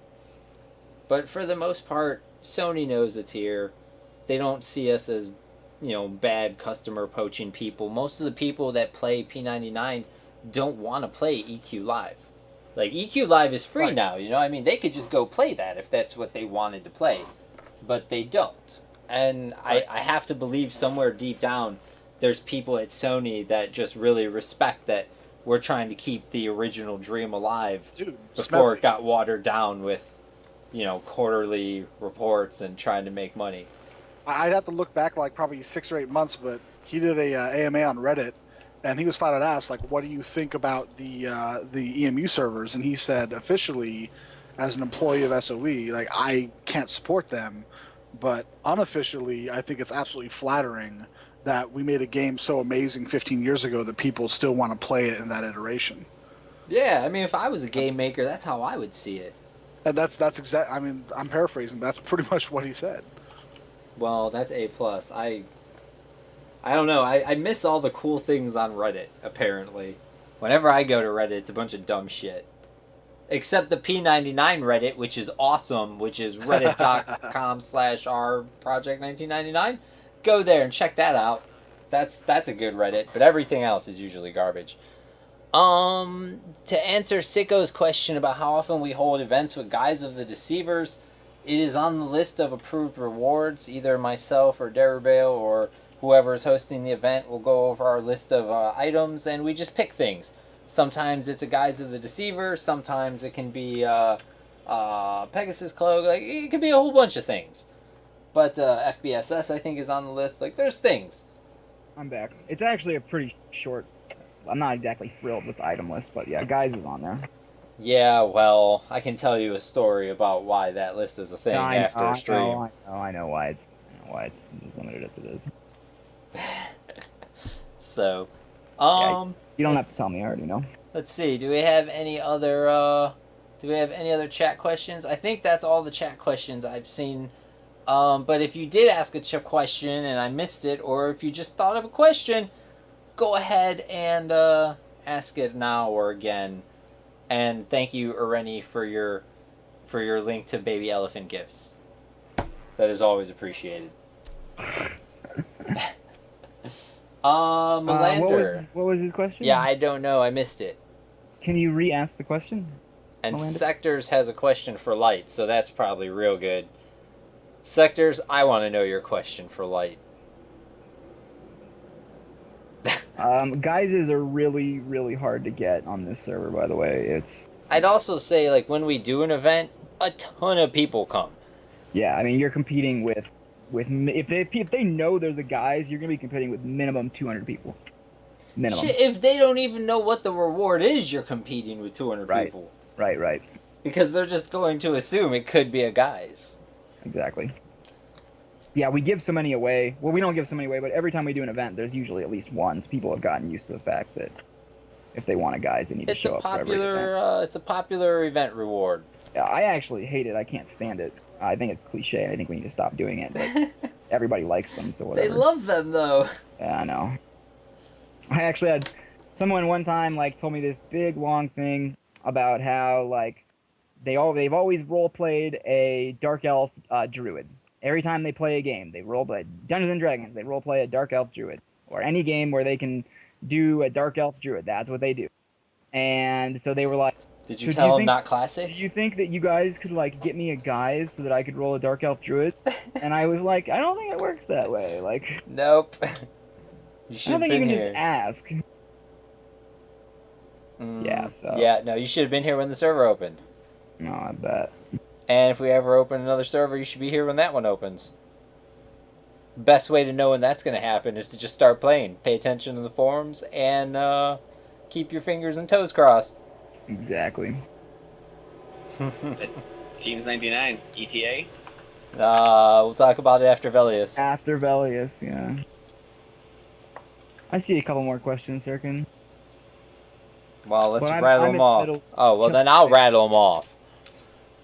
But for the most part, Sony knows it's here. They don't see us as, bad customer poaching people. Most of the people that play P99 don't want to play EQ Live. Like, EQ Live is free now, they could just go play that if that's what they wanted to play. But they don't. And I have to believe somewhere deep down there's people at Sony that just really respect that we're trying to keep the original dream alive before it got watered down with, quarterly reports and trying to make money. I'd have to look back like probably 6 or 8 months, but he did a AMA on Reddit, and he was flat out asked, like, what do you think about the EMU servers? And he said, officially, as an employee of SOE, like, I can't support them, but unofficially, I think it's absolutely flattering that we made a game so amazing 15 years ago that people still want to play it in that iteration. Yeah, if I was a game maker, that's how I would see it. And that's exact. I'm paraphrasing. That's pretty much what he said. Well, that's A+. I don't know. I miss all the cool things on Reddit, apparently. Whenever I go to Reddit, it's a bunch of dumb shit. Except the P99 Reddit, which is awesome, which is reddit.com/rproject1999. Go there and check that out. That's a good Reddit, but everything else is usually garbage. To answer Sicko's question about how often we hold events with Guys of the Deceivers, it is on the list of approved rewards. Either myself or Derubael or whoever is hosting the event will go over our list of items, and we just pick things. Sometimes it's a Guys of the Deceiver, sometimes it can be Pegasus Cloak, it could be a whole bunch of things. But FBSS, I think, is on the list. There's things. I'm back. It's actually a pretty short... I'm not exactly thrilled with the item list, but yeah, Guys is on there. Yeah, well, I can tell you a story about why that list is a thing after a stream. I know why it's as limited as it is. So, you don't have to tell me, I already know. Let's see, do we have any other Do we have any other chat questions? I think that's all the chat questions I've seen. But if you did ask a question and I missed it, or if you just thought of a question, go ahead and ask it now or again. And thank you, Irene, for your link to baby elephant gifts. That is always appreciated. Melander. What was his question? Yeah, I don't know. I missed it. Can you re-ask the question? And Melander? Sectors has a question for Lite, so that's probably real good. Sectors, I want to know your question for Lite. Guises are really, really hard to get on this server, by the way. I'd also say, like, when we do an event, a ton of people come. Yeah, I mean, you're competing with if they know there's a guise, you're gonna be competing with minimum 200 people. Minimum. Shit, if they don't even know what the reward is, you're competing with 200 people. Right. Because they're just going to assume it could be a guise. Exactly. Yeah, we give so many away. Well, we don't give so many away, but every time we do an event, there's usually at least one. So people have gotten used to the fact that if they want a guise, they need to show up for every event. It's a popular event reward. Yeah, I actually hate it. I can't stand it. I think it's cliche. I think we need to stop doing it. But everybody likes them, so whatever. They love them, though. Yeah, I know. I actually had someone one time like told me this big long thing about how like they've always role played a dark elf druid. Every time they play a game, they role play Dungeons and Dragons. They role play a dark elf druid, or any game where they can do a dark elf druid. That's what they do. And so they were like, Did you tell them not classic? Do you think that you guys could like get me a guise so that I could roll a dark elf druid? And I was like, I don't think it works that way. Like, nope. You I should don't have think been you here. can just ask. Yeah, so. Yeah, no, you should have been here when the server opened. No, I bet. And if we ever open another server, you should be here when that one opens. Best way to know when that's going to happen is to just start playing. Pay attention to the forums and keep your fingers and toes crossed. Exactly. Teams 99, ETA? We'll talk about it after Velius. After Velius, yeah. I see a couple more questions, Sirken. Well, let's But rattle I'm them off. middle- Oh, well, then I'll rattle them off.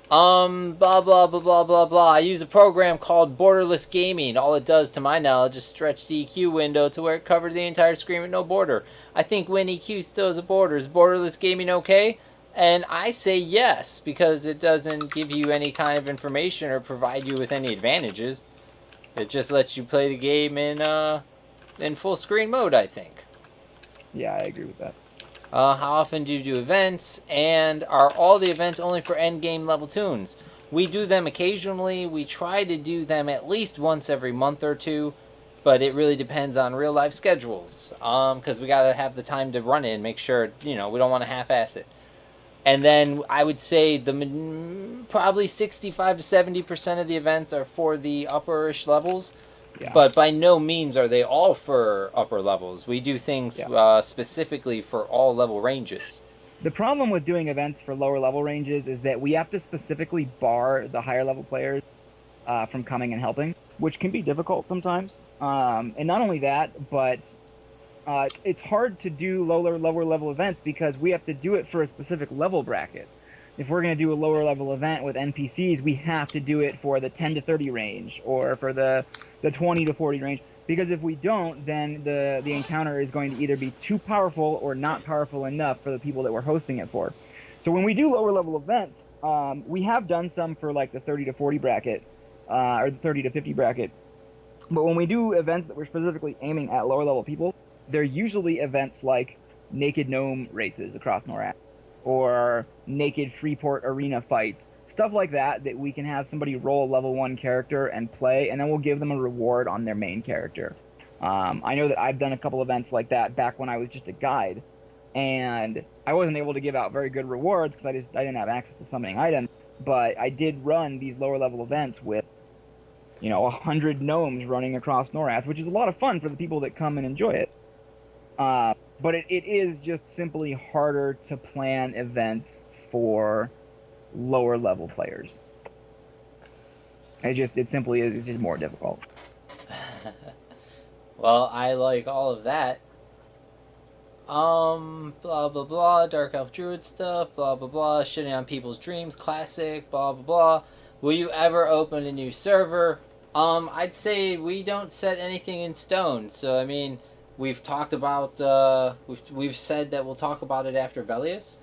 Blah, blah, blah, blah, blah, blah. I use a program called Borderless Gaming. All it does, to my knowledge, is stretch the EQ window to where it covered the entire screen with no border. I think when EQ still has a border, is Borderless Gaming okay? And I say yes, because it doesn't give you any kind of information or provide you with any advantages. It just lets you play the game in full screen mode, I think. Yeah, I agree with that. How often do you do events? And are all the events only for endgame level tunes? We do them occasionally. We try to do them at least once every month or two. But it really depends on real life schedules. Because we got to have the time to run it and make sure, we don't want to half-ass it. And then I would say probably 65 to 70% of the events are for the upperish levels. Yeah. But by no means are they all for upper levels. We do things specifically for all level ranges. The problem with doing events for lower level ranges is that we have to specifically bar the higher level players from coming and helping, which can be difficult sometimes. And not only that, but it's hard to do lower level events because we have to do it for a specific level bracket. If we're going to do a lower level event with NPCs, we have to do it for the 10 to 30 range or for the 20 to 40 range. Because if we don't, then the encounter is going to either be too powerful or not powerful enough for the people that we're hosting it for. So when we do lower level events, we have done some for like the 30 to 40 bracket or the 30 to 50 bracket. But when we do events that we're specifically aiming at lower level people, they're usually events like naked gnome races across NORAD, or naked Freeport arena fights, stuff like that we can have somebody roll a level 1 character and play, and then we'll give them a reward on their main character. I know that I've done a couple events like that back when I was just a guide, and I wasn't able to give out very good rewards because I didn't have access to summoning items, but I did run these lower level events with 100 gnomes running across Norath, which is a lot of fun for the people that come and enjoy it. But it is just simply harder to plan events for lower level players. It simply is, it's just more difficult. Well, I like all of that. Blah blah blah, Dark Elf Druid stuff, blah blah blah, shitting on people's dreams, classic, blah blah blah. Will you ever open a new server? I'd say we don't set anything in stone. So I mean, we've talked about we've said that we'll talk about it after Velius,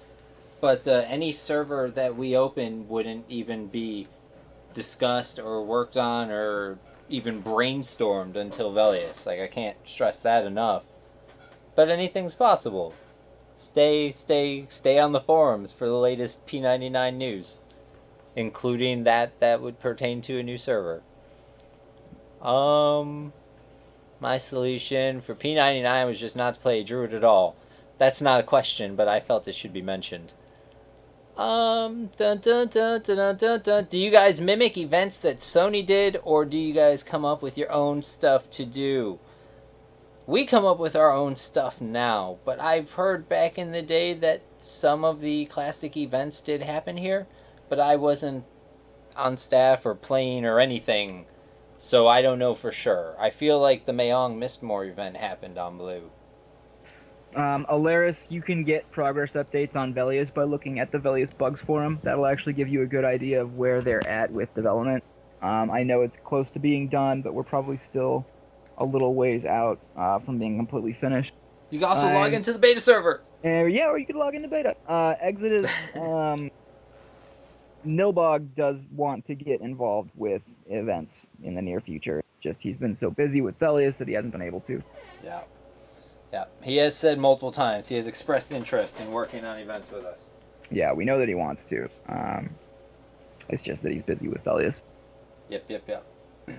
but any server that we open wouldn't even be discussed or worked on or even brainstormed until Velius. Like I can't stress that enough. But anything's possible. Stay on the forums for the latest P99 news, including that would pertain to a new server. My solution for P99 was just not to play a druid at all. That's not a question, but I felt it should be mentioned. Dun, dun, dun, dun, dun, dun, dun. Do you guys mimic events that Sony did, or do you guys come up with your own stuff to do? We come up with our own stuff now, but I've heard back in the day that some of the classic events did happen here, but I wasn't on staff or playing or anything, so I don't know for sure. I feel like the Mayong Mistmore event happened on Blue. Alaris, you can get progress updates on Velius by looking at the Velius Bugs forum. That'll actually give you a good idea of where they're at with development. I know it's close to being done, but we're probably still a little ways out from being completely finished. You can also log into the beta server. Yeah, or you could log into beta. Exodus, Nilbog does want to get involved with events in the near future. Just he's been so busy with Velius that he hasn't been able to. Yeah. Yeah. He has said multiple times he has expressed interest in working on events with us. Yeah, we know that he wants to. It's just that he's busy with Velius. Yep.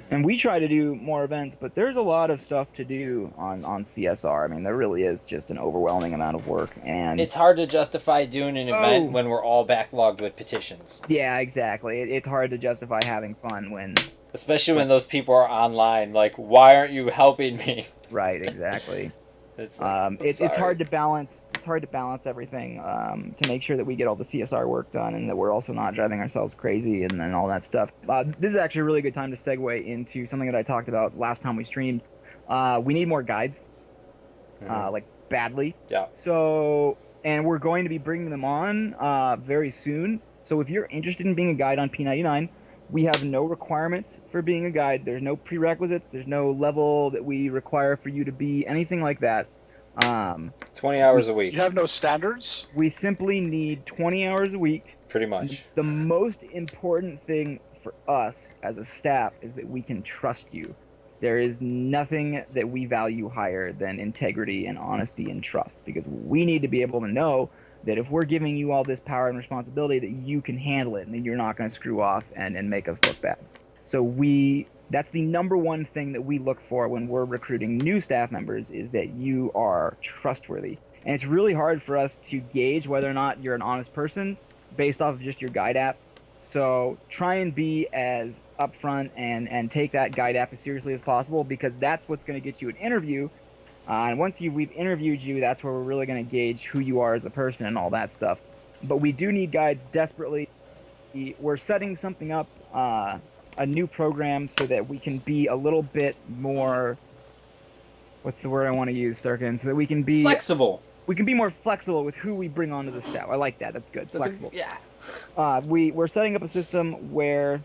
And we try to do more events, but there's a lot of stuff to do on CSR. I mean, there really is just an overwhelming amount of work, and it's hard to justify doing an event when we're all backlogged with petitions. Yeah, exactly. It's hard to justify having fun when, especially when those people are online. Like, why aren't you helping me? Right, exactly. It's hard to balance. It's hard to balance everything to make sure that we get all the CSR work done and that we're also not driving ourselves crazy and then all that stuff. This is actually a really good time to segue into something that I talked about last time we streamed. We need more guides, like badly. Yeah. So, and we're going to be bringing them on very soon. So if you're interested in being a guide on P99, we have no requirements for being a guide. There's no prerequisites. There's no level that we require for you to be, anything like that. 20 hours a week. You have no standards? We simply need 20 hours a week. Pretty much. The most important thing for us as a staff is that we can trust you. There is nothing that we value higher than integrity and honesty and trust, because we need to be able to know that if we're giving you all this power and responsibility, that you can handle it and that you're not going to screw off and make us look bad. So that's the number one thing that we look for when we're recruiting new staff members, is that you are trustworthy. And it's really hard for us to gauge whether or not you're an honest person based off of just your guide app. So try and be as upfront and take that guide app as seriously as possible, because that's what's going to get you an interview. And once we've interviewed you, that's where we're really going to gauge who you are as a person and all that stuff. But we do need guides desperately. We're setting something up, a new program, so that we can be a little bit more, what's the word I want to use, Sirken? So that we can be flexible. We can be more flexible with who we bring onto the staff. I like that. That's good. Flexible. Yeah. We're setting up a system where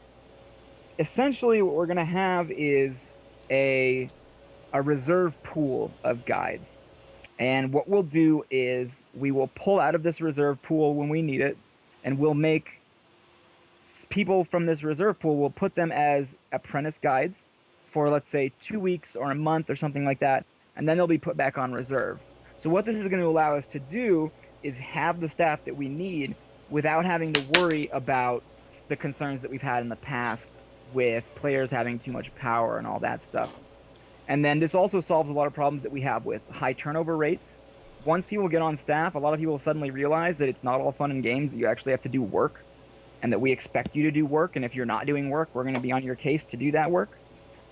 essentially what we're going to have is a reserve pool of guides. And what we'll do is we will pull out of this reserve pool when we need it, and we'll make people from this reserve pool, we'll put them as apprentice guides for, let's say, 2 weeks or a month or something like that, and then they'll be put back on reserve. So what this is going to allow us to do is have the staff that we need without having to worry about the concerns that we've had in the past with players having too much power and all that stuff. And then this also solves a lot of problems that we have with high turnover rates. Once people get on staff, a lot of people suddenly realize that it's not all fun and games, that you actually have to do work, and that we expect you to do work, and if you're not doing work, we're going to be on your case to do that work.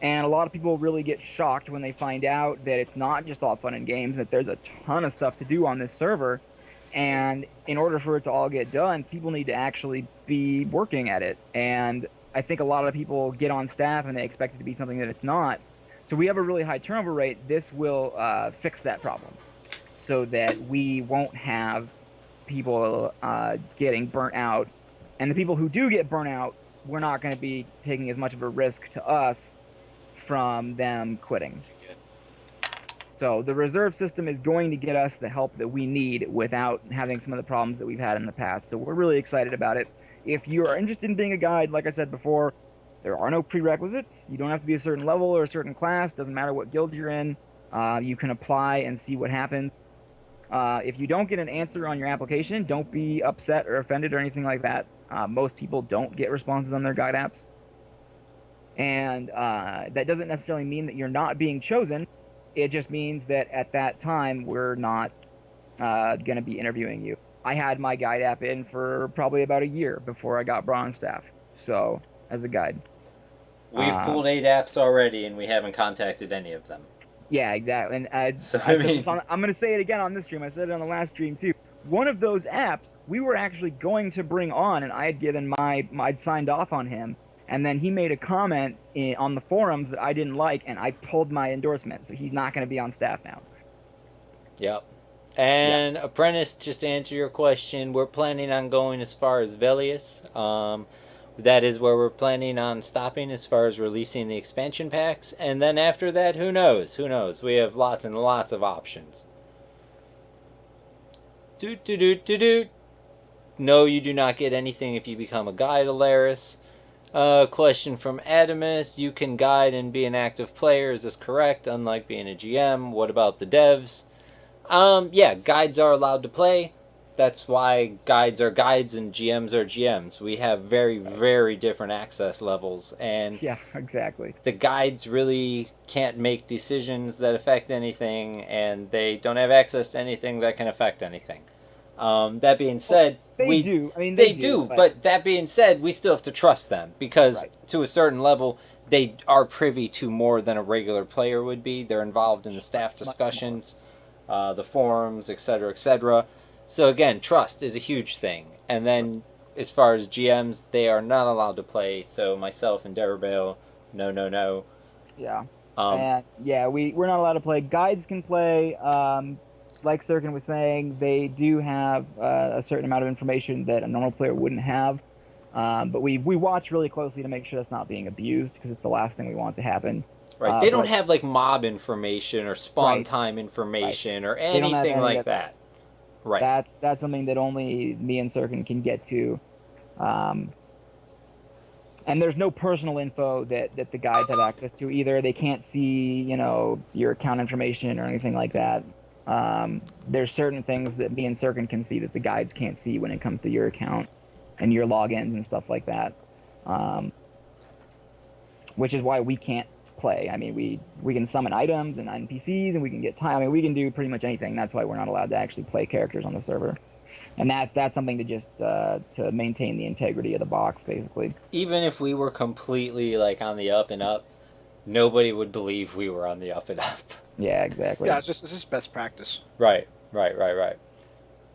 And a lot of people really get shocked when they find out that it's not just all fun and games, that there's a ton of stuff to do on this server, and in order for it to all get done, people need to actually be working at it. And I think a lot of people get on staff and they expect it to be something that it's not. So we have a really high turnover rate. This will fix that problem. so that we won't have people getting burnt out. And the people who do get burnt out, we're not going to be taking as much of a risk to us from them quitting. So the reserve system is going to get us the help that we need without having some of the problems that we've had in the past. So we're really excited about it. If you are interested in being a guide, like I said before, there are no prerequisites. You don't have to be a certain level or a certain class. Doesn't matter what guild you're in. You can apply and see what happens. If you don't get an answer on your application, don't be upset or offended or anything like that. Most people don't get responses on their guide apps. And that doesn't necessarily mean that you're not being chosen. It just means that at that time, we're not going to be interviewing you. I had my guide app in for probably about a year before I got brought on staff. So, as a guide. We've pulled 8 apps already, and we haven't contacted any of them. Yeah, exactly. And I'm going to say it again on this stream. I said it on the last stream, too. One of those apps, we were actually going to bring on, and I had given I'd signed off on him. And then he made a comment on the forums that I didn't like, and I pulled my endorsement. So he's not going to be on staff now. Yep. And yeah. Apprentice, just to answer your question, we're planning on going as far as Velius. That is where we're planning on stopping as far as releasing the expansion packs. And then after that, who knows? Who knows? We have lots and lots of options. No, you do not get anything if you become a guide, Alaris. Question from Adamus. You can guide and be an active player. Is this correct? Unlike being a GM. What about the devs? Yeah, guides are allowed to play. That's why guides are guides and GMs are GMs. We have very, very different access levels. And yeah, exactly. The guides really can't make decisions that affect anything, and they don't have access to anything that can affect anything. That being said, they do. I mean, they do. But that being said, we still have to trust them because to a certain level, they are privy to more than a regular player would be. They're involved in the staff discussions, the forums, etc., etc. So again, trust is a huge thing. And then as far as GMs, they are not allowed to play. So myself and Derubael, no. Yeah. And yeah, we're not allowed to play. Guides can play. Like Sirken was saying, they do have a certain amount of information that a normal player wouldn't have. But we watch really closely to make sure that's not being abused, because it's the last thing we want to happen. Right. They don't have like mob information or spawn time information or anything like that. Right. That's something that only me and Sirken can get to. And there's no personal info that the guides have access to either. They can't see, your account information or anything like that. There's certain things that me and Sirken can see that the guides can't see when it comes to your account and your logins and stuff like that. Which is why we can't play. I mean, we can summon items and NPCs, and we can get time. I mean, we can do pretty much anything. That's why we're not allowed to actually play characters on the server. And that's something to just to maintain the integrity of the box, basically. Even if we were completely like on the up and up, nobody would believe we were on the up and up. Yeah, exactly. Yeah, it's just best practice. Right.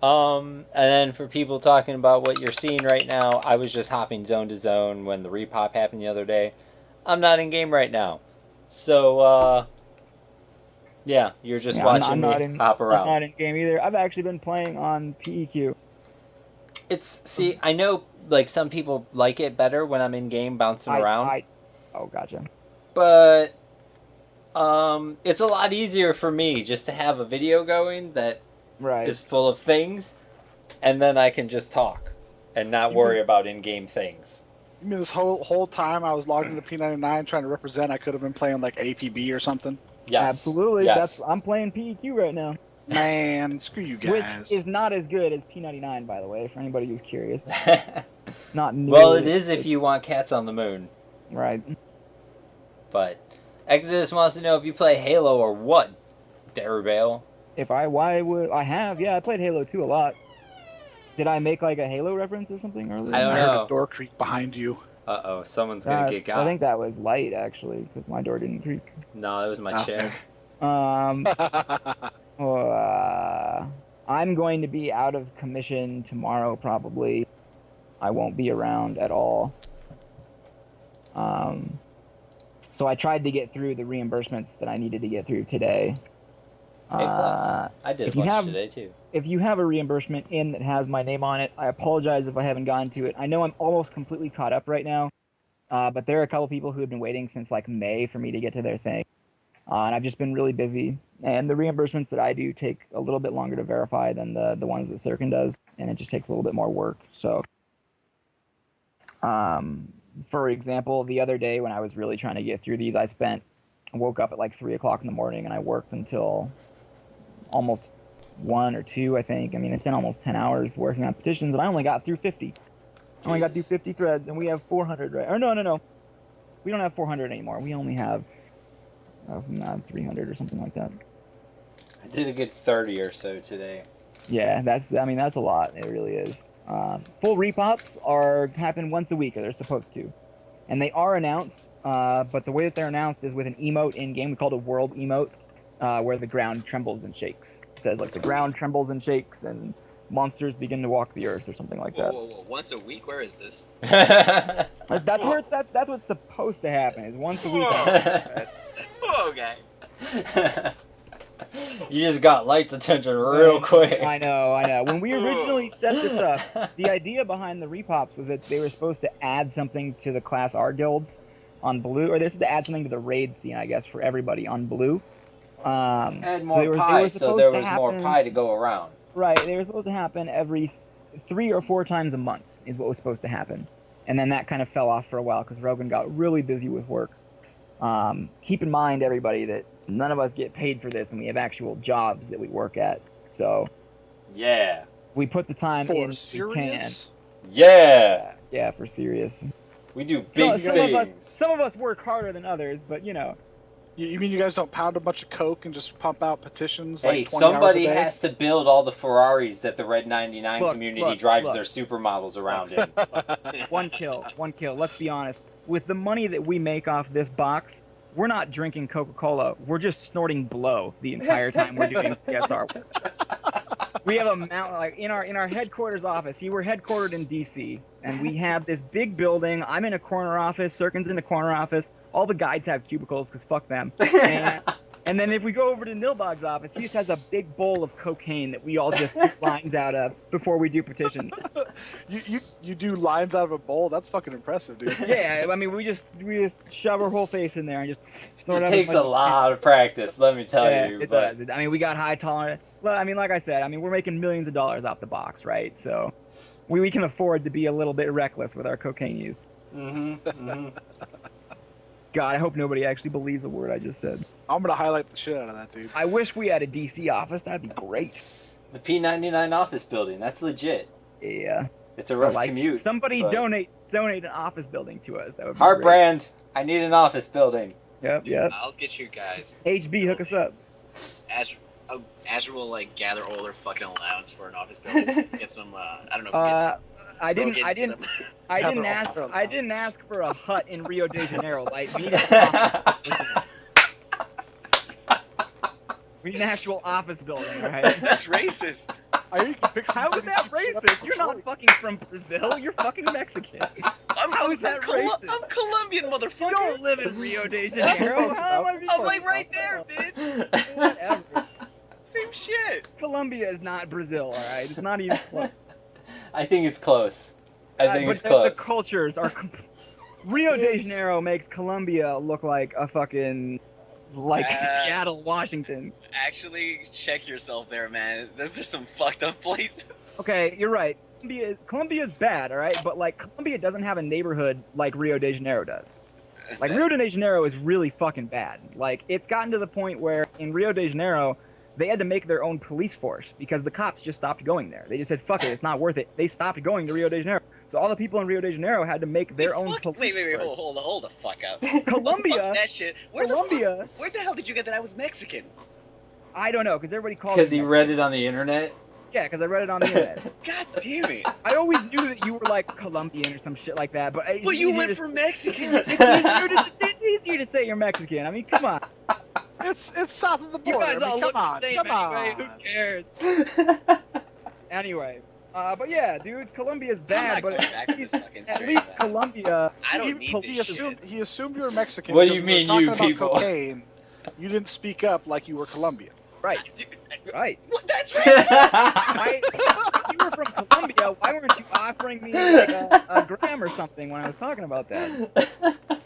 And then for people talking about what you're seeing right now, I was just hopping zone to zone when the repop happened the other day. I'm not in game right now. So, yeah, you're just watching me hop around. I'm not in game either. I've actually been playing on PEQ. See, I know, like, some people like it better when I'm in game bouncing around. Oh, gotcha. But, it's a lot easier for me just to have a video going that is full of things, and then I can just talk and not worry about in-game things. You mean this whole time I was logged into P99 trying to represent, I could have been playing like APB or something? Yes. Absolutely. Yes. I'm playing PEQ right now. Man, screw you guys. Which is not as good as P99, by the way, for anybody who's curious. Not nearly. Well, it is if you want Cats on the Moon. Right. But Exodus wants to know if you play Halo or what, Derubael. I played Halo 2 a lot. Did I make like a Halo reference or something earlier? I don't know. I heard a door creak behind you. Uh-oh, someone's gonna get got. I think that was Lite, actually, because my door didn't creak. No, it was my chair. I'm going to be out of commission tomorrow, probably. I won't be around at all. So I tried to get through the reimbursements that I needed to get through today. A+. I did a if you bunch have- today too. If you have a reimbursement in that has my name on it, I apologize if I haven't gotten to it. I know I'm almost completely caught up right now, but there are a couple people who have been waiting since like May for me to get to their thing, and I've just been really busy. And the reimbursements that I do take a little bit longer to verify than the ones that Sirken does, and it just takes a little bit more work. So, for example, the other day when I was really trying to get through these, I woke up at like 3 o'clock in the morning and I worked until almost 1 or 2, I think. I mean, it's been almost 10 hours working on petitions, and I only got through 50. I only got through 50 threads, and we have 400, right? Or no. We don't have 400 anymore. We only have 300 or something like that. I did a good 30 or so today. Yeah, that's a lot. It really is. Full repops happen once a week, or they're supposed to. And they are announced, but the way that they're announced is with an emote in-game. We call it a world emote, where the ground trembles and shakes. It says, like, the ground trembles and shakes, and monsters begin to walk the earth, or something like that. Whoa. Once a week? Where is this? That's what's supposed to happen, is once a week. Whoa, okay. You just got Lite's attention real quick. I know. When we originally set this up, the idea behind the repops was that they were supposed to add something to the Class R guilds on Blue, or this is to add something to the raid scene, I guess, for everybody on Blue. Add more pie, so there was more pie to go around. Right, they were supposed to happen every 3 or 4 times a month, is what was supposed to happen. And then that kind of fell off for a while, because Rogan got really busy with work. Keep in mind, everybody, that none of us get paid for this, and we have actual jobs that we work at. So, yeah, we put the time For in. serious? Yeah, for serious. we do big things. Some of us work harder than others, but you know. You mean you guys don't pound a bunch of coke and just pump out petitions Hey, like 20 hours a somebody day? has to build all the Ferraris that the Red 99 community drives their supermodels around in. One kill. Let's be honest. With the money that we make off this box, we're not drinking Coca-Cola. We're just snorting blow the entire time we're doing CSR work. We have a mountain, like in our headquarters office. See, we're headquartered in DC, and we have this big building. I'm in a corner office. Sirken's in a corner office. All the guides have cubicles because fuck them. And then if we go over to Nilbog's office, he just has a big bowl of cocaine that we all just shoot lines out of before we do petitions. You do lines out of a bowl? That's fucking impressive, dude. Yeah, I mean, we just shove our whole face in there and just snort out. It takes a lot of practice, let me tell you. It does. I mean, we got high tolerance. I mean, like I said, I mean, we're making millions of dollars off the box, right? So we can afford to be a little bit reckless with our cocaine use. God, I hope nobody actually believes a word I just said. I'm gonna highlight the shit out of that, dude. I wish we had a DC office. That'd be great. The P99 office building, that's legit. Yeah. It's a rough commute. Somebody but... donate an office building to us. That would be Heart great. Brand, I need an office building. Yep. I'll get you guys. HB, hook us up. Azure will like gather all their fucking allowance for an office building. Get some. I don't know. I didn't ask for a hut in Rio de Janeiro. Like, we need an office. We need an actual office building, right? That's racist. How is that racist? You're not fucking from Brazil. You're fucking Mexican. How is that racist? I'm Colombian, motherfucker. You don't live in Rio de Janeiro. I'm like right there, bitch. Whatever. Same shit. Colombia is not Brazil, all right? It's not even close. I think it's close. It's close. The cultures are... Rio de Janeiro makes Colombia look like a fucking... Seattle, Washington. Actually, check yourself there, man. Those are some fucked up places. Okay, you're right. Colombia's bad, all right? But, like, Colombia doesn't have a neighborhood like Rio de Janeiro does. Like, Rio de Janeiro is really fucking bad. Like, it's gotten to the point where in Rio de Janeiro, they had to make their own police force because the cops just stopped going there. They just said, fuck it, it's not worth it. They stopped going to Rio de Janeiro. So all the people in Rio de Janeiro had to make their own police force. Wait, hold the fuck up. Colombia. Fuck that shit. Where the hell did you get that I was Mexican? I don't know, because everybody called Because he read it on the internet? Yeah, because I read it on the internet. God damn it. I always knew that you were, like, Colombian or some shit like that, but... Well, you went for Mexican. It's easier to say you're Mexican. I mean, come on. It's south of the border. You guys all look the same anyway. Who cares? Anyway. But yeah, dude, Colombia's bad, but at least Colombia... I don't need he assumed you were Mexican. What do you mean, you about people? Cocaine, you didn't speak up like you were Colombian. Right. Dude, Right. what? That's right. If you were from Colombia, why weren't you offering me like a gram or something when I was talking about that?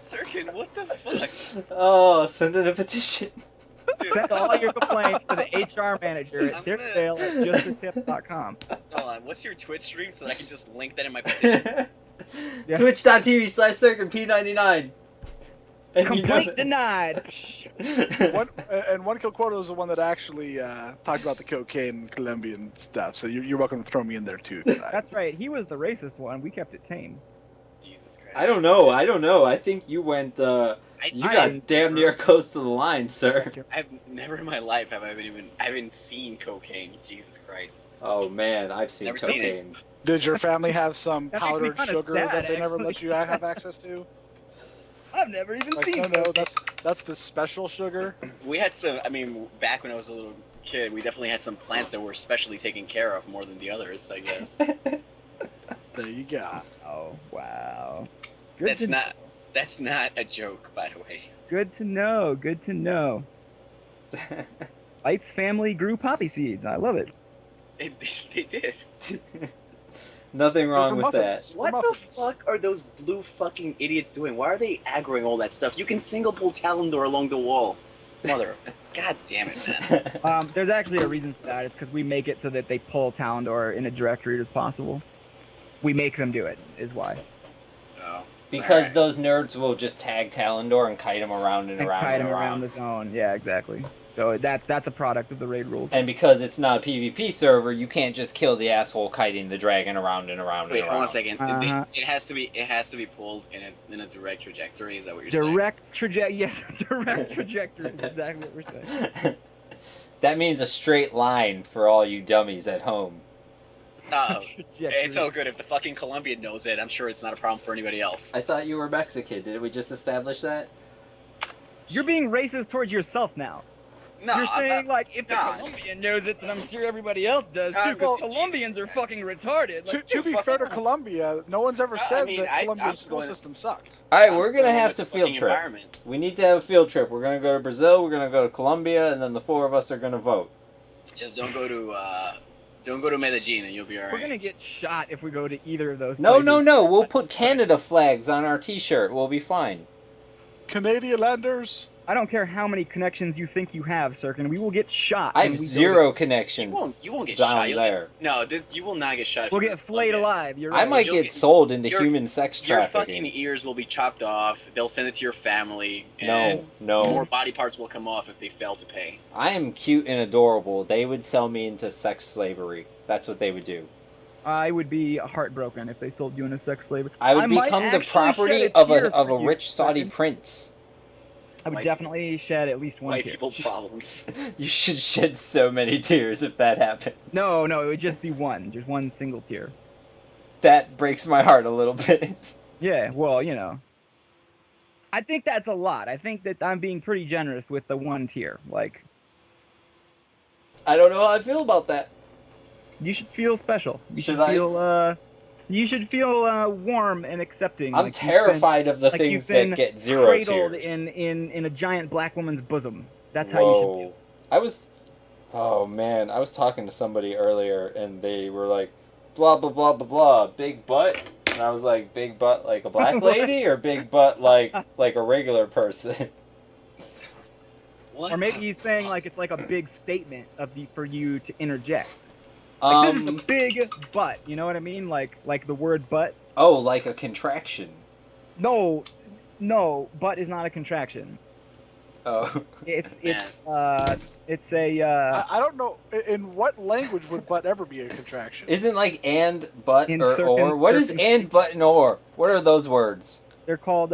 Sirken, what the fuck? Oh, send in a petition. Dude, Send all your complaints to the HR manager at I'm gonna- Derubael at justatip.com. Hold on, what's your Twitch stream so that I can just link that in my petition? Yeah. Twitch.tv/CirkenP99. And you Complaint know- denied. OneKillQuota was the one that actually talked about the cocaine and Colombian stuff. So you're welcome to throw me in there too. For that. That's right. He was the racist one. We kept it tame. Jesus Christ. I don't know. I think you went. You I- got damn near close to the line, sir. I've never in my life have I haven't seen cocaine. Jesus Christ. Oh man, I've seen Never seen it. cocaine. Did your family have some That makes me powdered kinda sugar sad, that they never actually. let you have access to? I've never even Like, seen no, cocaine. that's the special sugar. We had some. I mean, back when I was a little kid, we definitely had some plants that were specially taken care of more than the others. I guess. There you go. Oh wow. Good That's to not. That's not a joke, by the way. Good to know. Good to know. Lite's family grew poppy seeds. I love it. They did. Nothing wrong Those with are that. muffins. What the Muffins. fuck are those blue fucking idiots doing? Why are they aggroing all that stuff? You can single pull Talendor along the wall. Mother. God damn it, man. There's actually a reason for that. It's because we make it so that they pull Talendor in a direct route as possible. We make them do it, is why. Oh. Because Alright. those nerds will just tag Talendor and kite him around and And around kite and them around. around the zone. Yeah, exactly. So that's a product of the raid rules. And because it's not a PvP server, you can't just kill the asshole kiting the dragon around and around Wait, and hold on around. a second. Uh-huh. It has to be pulled in a direct trajectory. Is that what you're saying? Direct trajectory. Yes, direct trajectory is exactly what we're saying. That means a straight line for all you dummies at home. Oh, Trajectory. it's all good. If the fucking Colombian knows it, I'm sure it's not a problem for anybody else. I thought you were Mexican. Did we just establish that? You're being racist towards yourself now. No, You're saying like if the nah. Colombian knows it, then I'm sure everybody else does. Nah, too, well, 'cause Colombians are fucking retarded. Like, To be fair to Colombia, no one's ever I said mean, that I'm Colombia's school going- system sucked. Alright, I'm we're still gonna in have the to field fucking trip. environment. We need to have a field trip. We're gonna go to Brazil, we're gonna go to Colombia, and then the four of us are gonna vote. Just don't go to Medellin, and you'll be alright. we're gonna get shot if we go to either of those. No, no, places. no. We'll put Canada flags on our t-shirt. We'll be fine. Canadian landers. I don't care how many connections you think you have, Sirken. We will get shot. I when have we go zero to- connections. You won't get down shot. You'll get- there. No, you will not get shot. if We'll you get go to flayed Colombia. alive. You're I right. might You'll get get- sold into your- human sex Your trafficking. fucking ears will be chopped off. They'll send it to your family. No, And no. more body parts will come off if they fail to pay. I am cute and adorable. They would sell me into sex slavery. That's what they would do. I would be heartbroken if they sold you into sex slavery. I would might become the actually property shed of tear a for you, rich Saudi Sirken. prince. I would White- definitely shed at least one White tear. people problems. You should shed so many tears if that happens. No, it would just be one. Just one single tear. That breaks my heart a little bit. Yeah, well, I think that's a lot. I think that I'm being pretty generous with the one tier. Like, I don't know how I feel about that. you should feel special. You Should should I? feel, you should feel warm and accepting. I'm like you've been- terrified of the like things you've that been get zero cradled tears. in a giant black woman's bosom. That's how you should feel. I was, oh man, I was talking to somebody earlier and they were like, blah blah blah blah blah, big butt, and I was like, big butt like a black lady or big butt like a regular person? What? Or maybe he's saying like it's like a big statement for you to interject. Like, this is a big butt. You know what I mean? Like the word butt. Oh, like a contraction. No, butt is not a contraction. Oh, It's Man. it's a I don't know in what language would "but" ever be a contraction. isn't like and but In or certain- or? What is certain and but and or? What are those words? they're called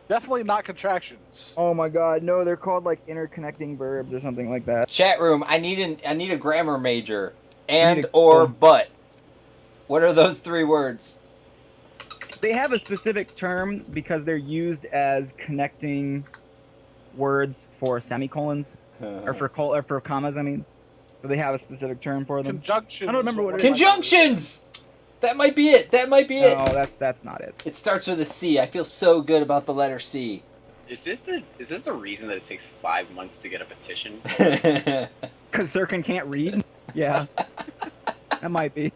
Definitely not contractions. oh my god, no, they're called like interconnecting verbs or something like that. Chat room. I need a grammar major. And need a- or oh. but. What are those three words? They have a specific term because they're used as connecting words for semicolons or for commas. I mean, so they have a specific term for them. Conjunction. I don't remember what it is. Conjunctions. That might be it. That might be it. No, that's not it. It starts with a C. I feel so good about the letter C. Is this the reason that it takes 5 months to get a petition? Because Sirken can't read? Yeah. That might be.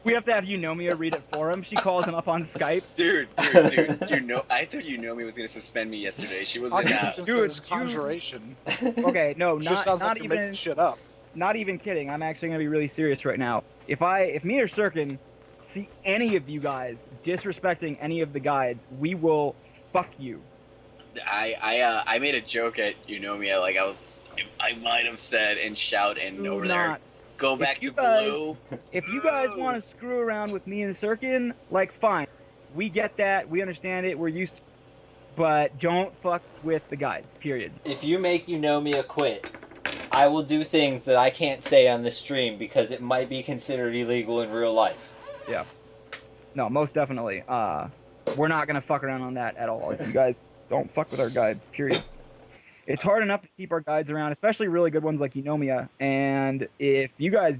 We have to have Eunomia read it for him. She calls him up on Skype. Dude. I thought Eunomia was gonna suspend me yesterday. She was in. Dude, conjuration. Okay, no, Just sounds not like you're making even. shit up. Not even kidding. I'm actually gonna be really serious right now. If me or Sirken see any of you guys disrespecting any of the guides, we will fuck you. I made a joke at Eunomia, like I might have said and shout and Do over not. there. Go back to guys- blue. If you guys want to screw around with me and Sirken, like, fine. We get that. We understand it. We're used to it. But don't fuck with the guides, period. If you make Eunomia quit, I will do things that I can't say on the stream because it might be considered illegal in real life. Yeah. No, most definitely. We're not going to fuck around on that at all. If you guys don't fuck with our guides, period. It's hard enough to keep our guides around, especially really good ones like Eunomia. And if you guys,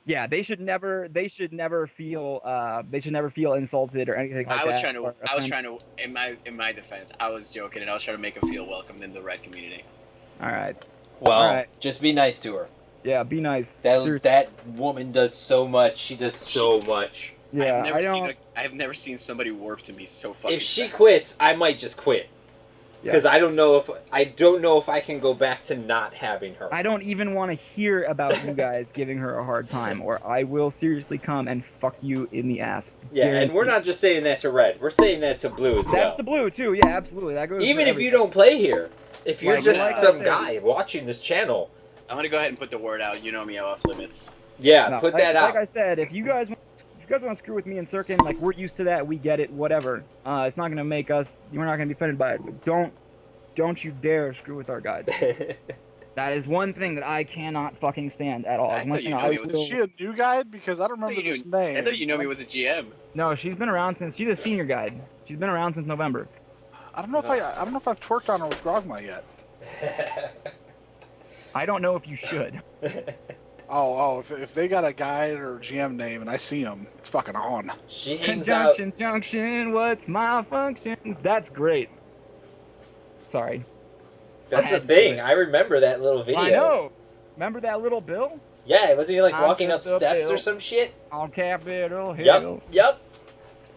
yeah, they should never feel insulted or anything like that. I was trying to, in my defense, I was joking and I was trying to make them feel welcomed in the red community. All right. Well, All right. just be nice to her. Yeah, be nice. That woman does so much. She does so much. Yeah, I have never seen somebody warp to me so fucking. If she fast. quits, I might just quit. Yeah. Because I don't know if I can go back to not having her. I don't even want to hear about you guys giving her a hard time, or I will seriously come and fuck you in the ass. Yeah, and we're not just saying that to Red. We're saying that to Blue as well. That's the Blue too. Yeah, absolutely. That goes. Even for if you everything. don't play here, if you're Like just I some said. guy watching this channel, I'm gonna go ahead and put the word out. Eunomia off limits. yeah, No, put that out. Like I said, if you guys want to screw with me and Sirken, like, we're used to that. We get it. Whatever. It's not gonna make us. We're not gonna be offended by it. But don't you dare screw with our guides. That is one thing that I cannot fucking stand at all. I It's one thought thing you I knew Is, it was is she a new guide? Because I don't remember this name. I thought Eunomia was a GM. No, she's been around since. She's a senior guide. She's been around since November. I don't know if I've twerked on her with Grogma yet. I don't know if you should. If they got a guide or GM name and I see them, it's fucking on. She hangs out. Conjunction, junction, what's my function? That's great. Sorry. That's a thing. I remember that little video. I know. Remember that little bill? Yeah, wasn't he like I'm walking up just a steps or bill. some shit? On Capitol Hill. Yep.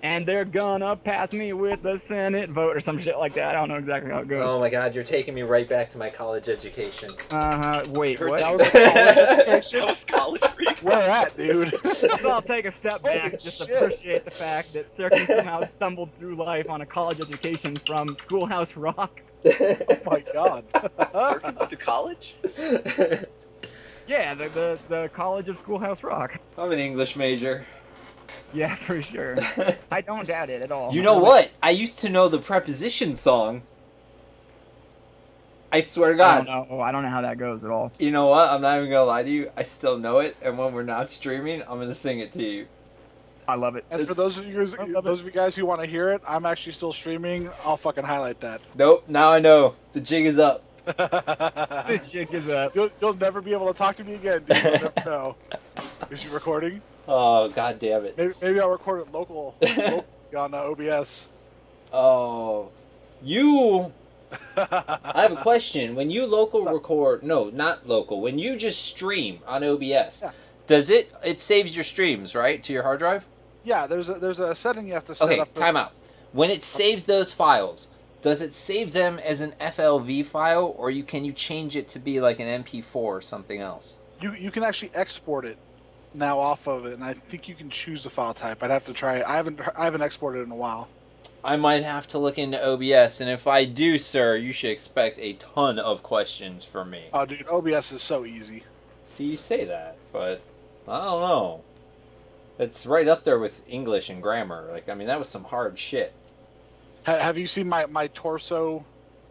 And they're gonna pass me with the Senate vote or some shit like that. I don't know exactly how it goes. Oh my god, you're taking me right back to my college education. Wait, Heard what? That was a college education? That was college for you. Where at, dude? So I'll take a step back Holy just to shit. appreciate the fact that Sirken somehow stumbled through life on a college education from Schoolhouse Rock. Oh my god. Sirken went to college? Yeah, the College of Schoolhouse Rock. I'm an English major. Yeah, for sure. I don't doubt it at all. You know what? I used to know the preposition song. I swear to God. I don't know how that goes at all. You know what? I'm not even gonna lie to you. I still know it, and when we're not streaming, I'm gonna sing it to you. I love it. And for those of you guys who want to hear it, I'm actually still streaming. I'll fucking highlight that. Nope. Now I know. The jig is up. The chick is up. You'll never be able to talk to me again, dude. You'll never know. Is you recording? Oh god damn it. Maybe I'll record it local on OBS. Oh, you. I have a question. When you local record, no, not local. When you just stream on OBS, Yeah. does it saves your streams, right, to your hard drive? Yeah, there's a setting you have to set Okay, up. time out. When it saves those files, does it save them as an FLV file, or can you change it to be like an MP4 or something else? You can actually export it now off of it, and I think you can choose the file type. I'd have to try it. I haven't exported it in a while. I might have to look into OBS, and if I do, sir, you should expect a ton of questions from me. Oh, dude, OBS is so easy. See, you say that, but I don't know. It's right up there with English and grammar. Like, I mean, that was some hard shit. Have you seen my torso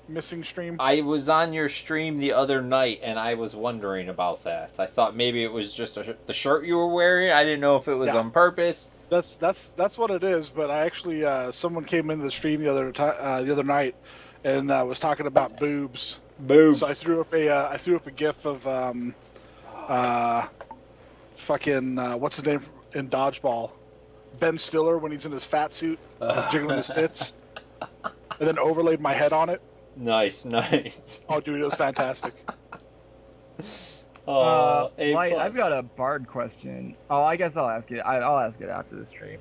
missing stream? I was on your stream the other night, and I was wondering about that. I thought maybe it was just the shirt you were wearing. I didn't know if it was on purpose. That's what it is. But I actually someone came into the stream the other night and was talking about boobs. Boobs. So I threw up a gif of what's his name in Dodgeball, Ben Stiller when he's in his fat suit, jiggling his tits. and then overlaid my head on it. Nice. Oh, dude, it was fantastic. A Lite, plus. I've got a bard question. Oh, I guess I'll ask it. I'll ask it after the stream.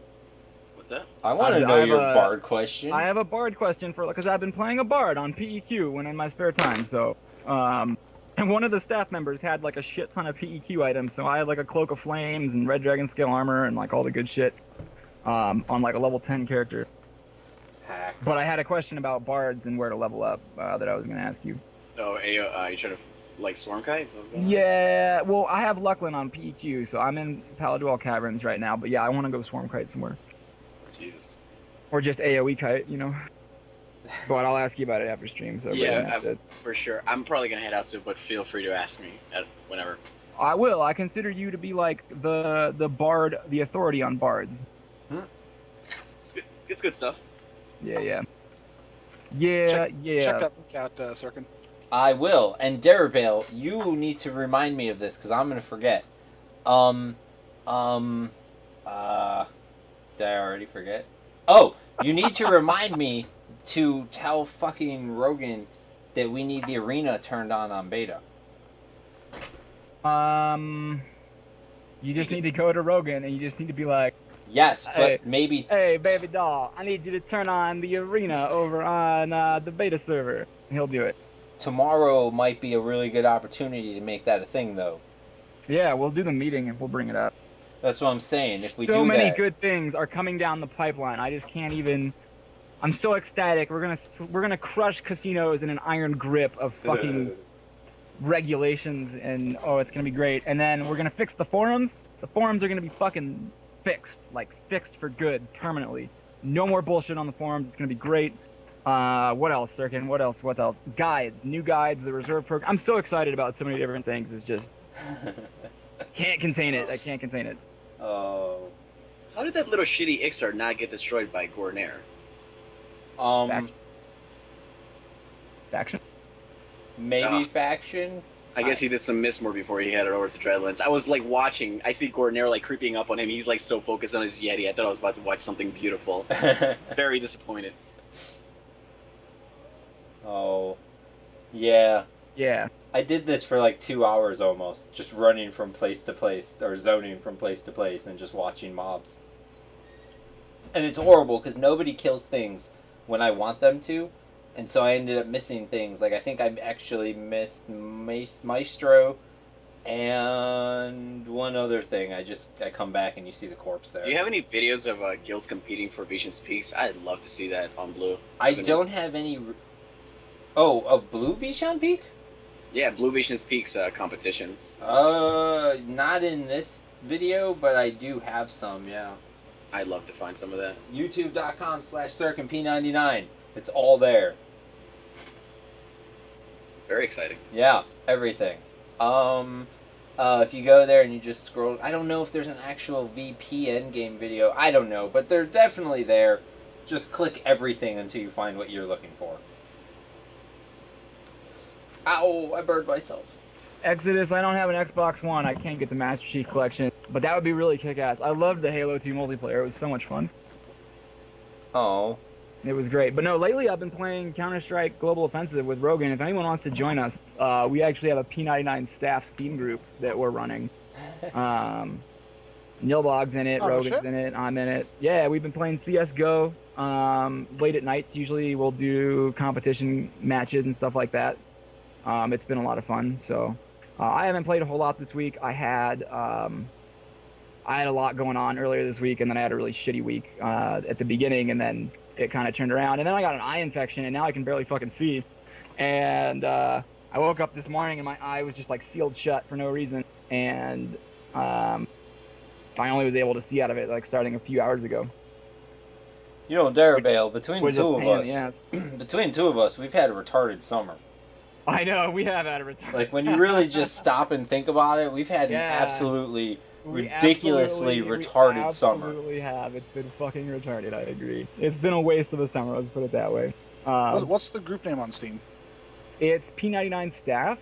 What's that? I want to I know have your a- bard question. I have a bard question for because I've been playing a bard on PEQ when in my spare time. So, and one of the staff members had like a shit ton of PEQ items. So I had like a cloak of flames and red dragon scale armor and like all the good shit, on like a level 10 character. Hacks. But I had a question about bards and where to level up that I was gonna ask you. Oh, you trying to like swarm kites? Yeah, well, I have Luckland on PEQ, so I'm in Paladuel Caverns right now. But yeah, I want to go swarm kite somewhere, Jesus. or just AOE kite, you know. But I'll ask you about it after stream. So Yeah, that's it. for sure. I'm probably gonna head out soon, but feel free to ask me whenever. I will. I consider you to be like the bard, the authority on bards. It's good. It's good stuff. Yeah. Check that link out, Sirken. I will. And Derubael, you need to remind me of this because I'm gonna forget. Did I already forget? Oh, you need to remind me to tell fucking Rogan that we need the arena turned on beta. You just need to go to Rogan and you just need to be like, Yes, but Hey. maybe "Hey, baby doll, I need you to turn on the arena over on the beta server." And he'll do it. tomorrow might be a really good opportunity to make that a thing, though. Yeah, we'll do the meeting and we'll bring it up. That's what I'm saying. If we So do many that, good things are coming down the pipeline. I just can't even. I'm so ecstatic. We're gonna crush casinos in an iron grip of fucking regulations, and it's gonna be great. And then we're gonna fix the forums. The forums are gonna be fucking fixed, like fixed for good, permanently. No more bullshit on the forums. It's gonna be great. What else, Sirken? What else? Guides, new guides, the reserve program. I'm so excited about so many different things. It's just can't contain it. I can't contain it. Oh. How did that little shitty Ixar not get destroyed by Gornair? Faction. Maybe faction. I guess he did some Mistmore before he headed over to Dreadlands. I was like watching. I see Gornair like creeping up on him. He's like so focused on his Yeti. I thought I was about to watch something beautiful. Very disappointed. Oh. Yeah. Yeah. I did this for like 2 hours almost, just running from place to place, or zoning from place to place, and just watching mobs. And it's horrible, because nobody kills things when I want them to, and so I ended up missing things. Like, I think I actually missed Maestro, and one other thing. I come back and you see the corpse there. Do you have any videos of guilds competing for Vision's Peaks? I'd love to see that on Blue. I don't have any... Oh, of Blue Vishan Peak? Yeah, Blue Vision's Peaks competitions. Not in this video, but I do have some, yeah. I'd love to find some of that. YouTube.com/SirkenP99. It's all there. Very exciting. Yeah, everything. If you go there and you just scroll, I don't know if there's an actual VP endgame video. I don't know, but they're definitely there. Just click everything until you find what you're looking for. Ow, I burned myself. Exodus, I don't have an Xbox One. I can't get the Master Chief Collection, but that would be really kick-ass. I loved the Halo 2 multiplayer. It was so much fun. Oh. It was great. But no, lately I've been playing Counter-Strike Global Offensive with Rogan. If anyone wants to join us, we actually have a P99 staff Steam group that we're running. Nilbog's in it, Rogan's in it, I'm in it. Yeah, we've been playing CSGO. Late at nights, usually we'll do competition matches and stuff like that. It's been a lot of fun. So I haven't played a whole lot this week. I had a lot going on earlier this week, and then I had a really shitty week at the beginning, and then it kind of turned around. And then I got an eye infection, and now I can barely fucking see. And I woke up this morning, and my eye was just like sealed shut for no reason. And I only was able to see out of it like starting a few hours ago. You know, Derubael, between Was two a of pain in us, the ass. between two of us, we've had a retarded summer. I know, we have had a retarded. Like, when you really just stop and think about it, we've had an Yeah. absolutely We ridiculously retarded summer. We absolutely have. It's been fucking retarded, I agree. It's been a waste of a summer, let's put it that way. What's the group name on Steam? It's P99 staff.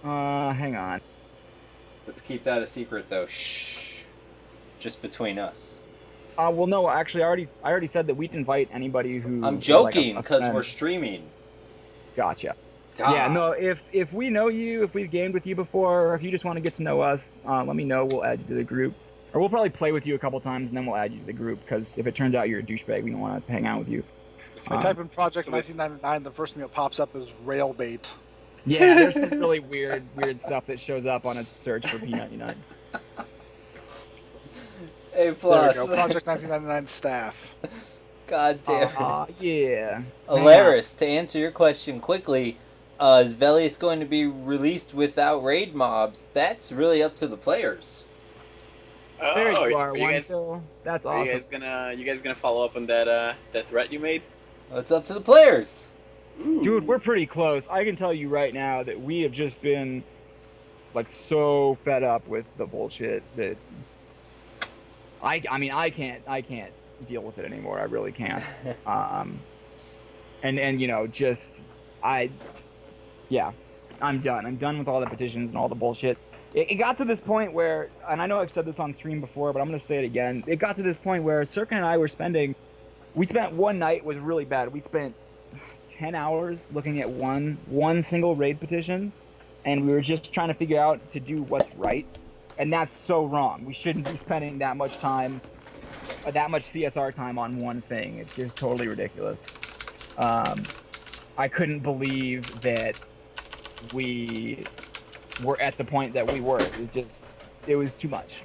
Hang on. Let's keep that a secret, though. Shh. Just between us. Well, no, actually, I already said that we'd invite anybody who. I'm is like joking a because friend. we're streaming. Gotcha. God. Yeah, no. If we know you, if we've gamed with you before, or if you just want to get to know us, let me know. We'll add you to the group, or we'll probably play with you a couple times, and then we'll add you to the group. Because if it turns out you're a douchebag, we don't want to hang out with you. I type in Project So it's- 1999, the first thing that pops up is Railbait. Yeah, there's some really weird stuff that shows up on a search for P99. A There we plus. go. Project 1999 staff. God damn it. Yeah. Alaris, to answer your question quickly, is Velius going to be released without raid mobs? That's really up to the players. There you are, you guys, OneKill. That's are awesome. you guys gonna follow up on that that threat you made? It's up to the players. Dude, we're pretty close. I can tell you right now that we have just been like so fed up with the bullshit that I mean I can't deal with it anymore. I really can't. And you know, just yeah, I'm done. I'm done with all the petitions and all the bullshit. It got to this point where, and I know I've said this on stream before, but I'm gonna say it again. It got to this point where Sirken and I were we spent one night was really bad. We spent 10 hours looking at one single raid petition, and we were just trying to figure out to do what's right, and that's so wrong. We shouldn't be spending that much time, that much CSR time on one thing. It's just totally ridiculous. I couldn't believe that we were at the point that we were. It was too much.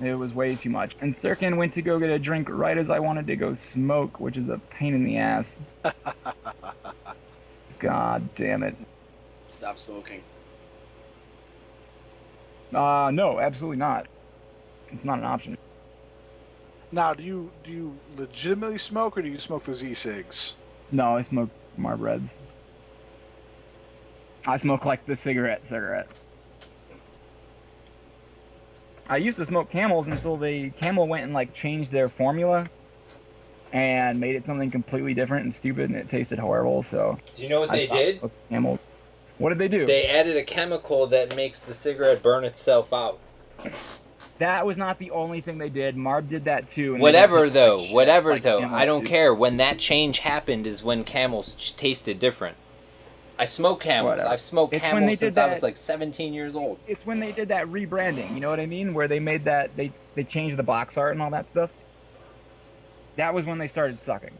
It was way too much. And Sirken went to go get a drink right as I wanted to go smoke, which is a pain in the ass. God damn it. Stop smoking. No, absolutely not. It's not an option. Now, do you legitimately smoke, or do you smoke those e-cigs? No, I smoke Marb Reds. I smoke like the cigarette. I used to smoke Camels until Camel went and like changed their formula and made it something completely different and stupid, and it tasted horrible. So Do you know what I they stopped did? smoking Camels. What did they do? They added a chemical that makes the cigarette burn itself out. That was not the only thing they did. Marb did that too. And Whatever they did though, like Camels I don't do. care. When that change happened is when Camels tasted different. I smoke Camels. Whatever. I've smoked It's when they Camels did since I was that- like 17 years old. It's when they did that rebranding. You know what I mean? Where they made that they changed the box art and all that stuff. That was when they started sucking.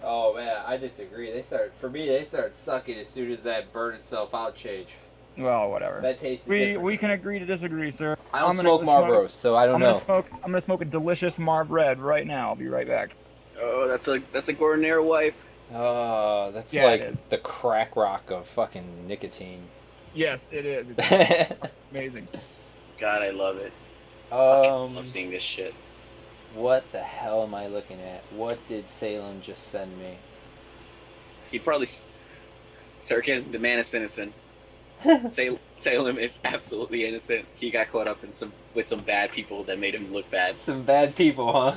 Oh man, I disagree. They started sucking as soon as that burn itself out change. Well, whatever. That tasted different. We can agree to disagree, sir. I don't I'm gonna smoke go smoke- Marlboros, so I don't know. I'm gonna smoke a delicious Marb Red right now. I'll be right back. Oh, that's a Gordon Air wipe. Oh, that's Yeah, it like is. the crack rock of fucking nicotine. Yes, it is. It's amazing. God, I love it. I um, love seeing this shit. what the hell am I looking at? What did Salem just send me? He probably, Sirken, the man is innocent. Salem is absolutely innocent. He got caught up in with some bad people that made him look bad. Some bad people, huh?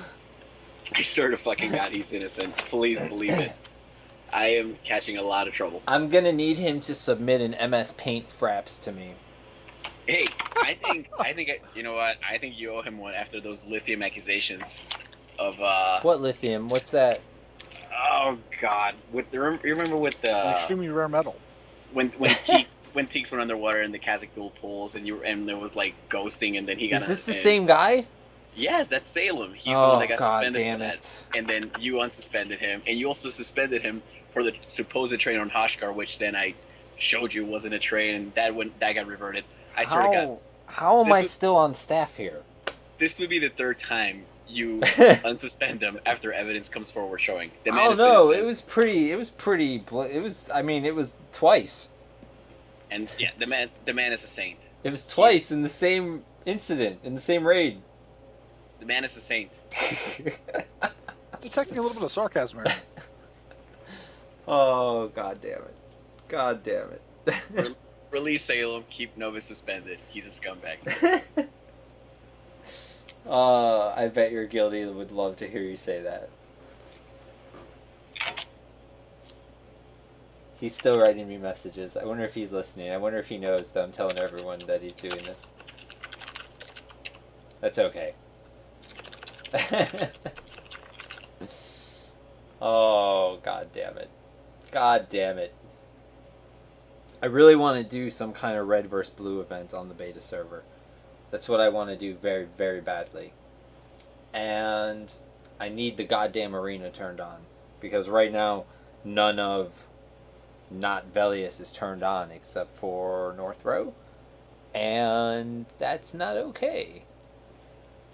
I swear to fucking God, he's innocent. Please believe it. I am catching a lot of trouble. I'm gonna need him to submit an MS Paint fraps to me. Hey, I think you know what? I think you owe him one after those lithium accusations of What lithium? What's that? oh God, you remember with An the extremely rare metal. when Teeks went underwater in the Kazakh dual pools and there was like ghosting and then he got Is this the and- same guy? Yes, that's Salem. He's the Oh one that got god suspended damn for that. it! And then you unsuspended him, and you also suspended him for the supposed train on Hoshkar, which then I showed you wasn't a train, and that got reverted. I swear to God, How am This I was- still on staff here? this would be the third time you unsuspend him after evidence comes forward showing. The I man don't is know. innocent. It was twice. And yeah, the man is a saint. It was twice in the same incident, in the same raid. The man is a saint. Detecting a little bit of sarcasm here. Oh god damn it! God damn it! Release Salem, keep Nova suspended. He's a scumbag. I bet your guilty would love to hear you say that. He's still writing me messages. I wonder if he's listening. I wonder if he knows that I'm telling everyone that he's doing this. That's okay. Oh, god damn it. God damn it. I really want to do some kind of red versus blue event on the beta server. That's what I want to do very, very badly. And I need the goddamn arena turned on. Because right now, none of not Velius is turned on except for North Row. And that's not okay.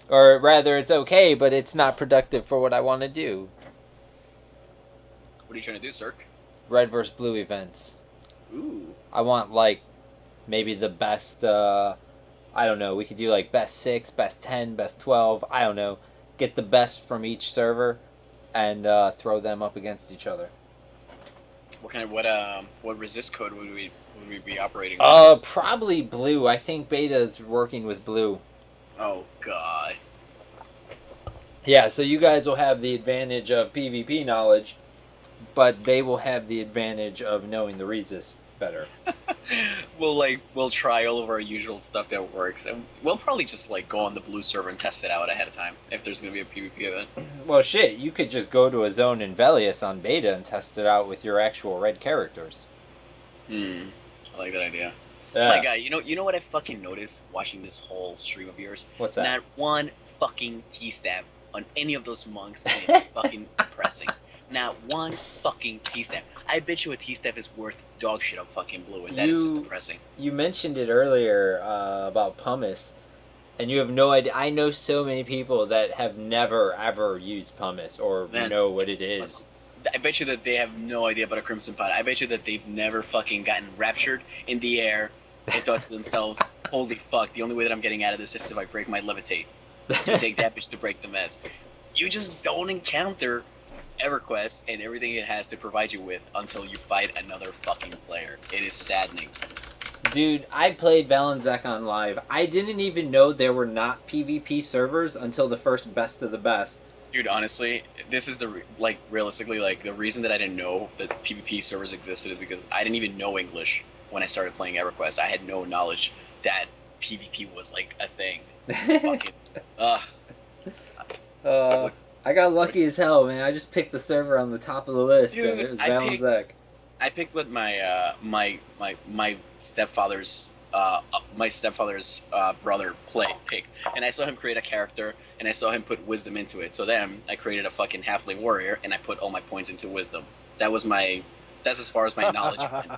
Or rather, it's okay, but it's not productive for what I want to do. What are you trying to do, Cirque? Red versus blue events. Ooh. I want, like, maybe the best, I don't know, we could do, like, best 6, best 10, best 12, I don't know. Get the best from each server and throw them up against each other. What resist code would we be operating on? Probably blue. I think beta's working with blue. Oh, God. Yeah, so you guys will have the advantage of PvP knowledge, but they will have the advantage of knowing the resist better. We'll try all of our usual stuff that works, and we'll probably just like go on the blue server and test it out ahead of time if there's gonna be a PvP event. Well, shit, you could just go to a zone in Velius on beta and test it out with your actual red characters. I like that idea. Yeah. My guy, you know what I fucking noticed watching this whole stream of yours? What's that? Not one fucking T-stab on any of those monks, and it's fucking depressing. Not one fucking T-stab. I bet you a T-stab is worth dog shit on fucking blue, and that is just depressing. You mentioned it earlier about pumice, and you have no idea. I know so many people that have never, ever used pumice or know what it is. I bet you that they have no idea about a Crimson Pot. I bet you that they've never fucking gotten raptured in the air and thought to themselves, holy fuck, the only way that I'm getting out of this is if I break my levitate. To take damage to break the meds. You just don't encounter EverQuest and everything it has to provide you with until you fight another fucking player. It is saddening. Dude, I played Valenzac on live. I didn't even know there were not PvP servers until the first best of the best. Dude, honestly, this is realistically, the reason that I didn't know that PvP servers existed is because I didn't even know English when I started playing EverQuest. I had no knowledge that PvP was, like, a thing. Fucking, I got lucky as hell, man. I just picked the server on the top of the list, dude, and it was Valenzac. I picked what my stepfather's brother picked, and I saw him create a character, and I saw him put wisdom into it. So then I created a fucking halfling warrior, and I put all my points into wisdom. That's as far as my knowledge went.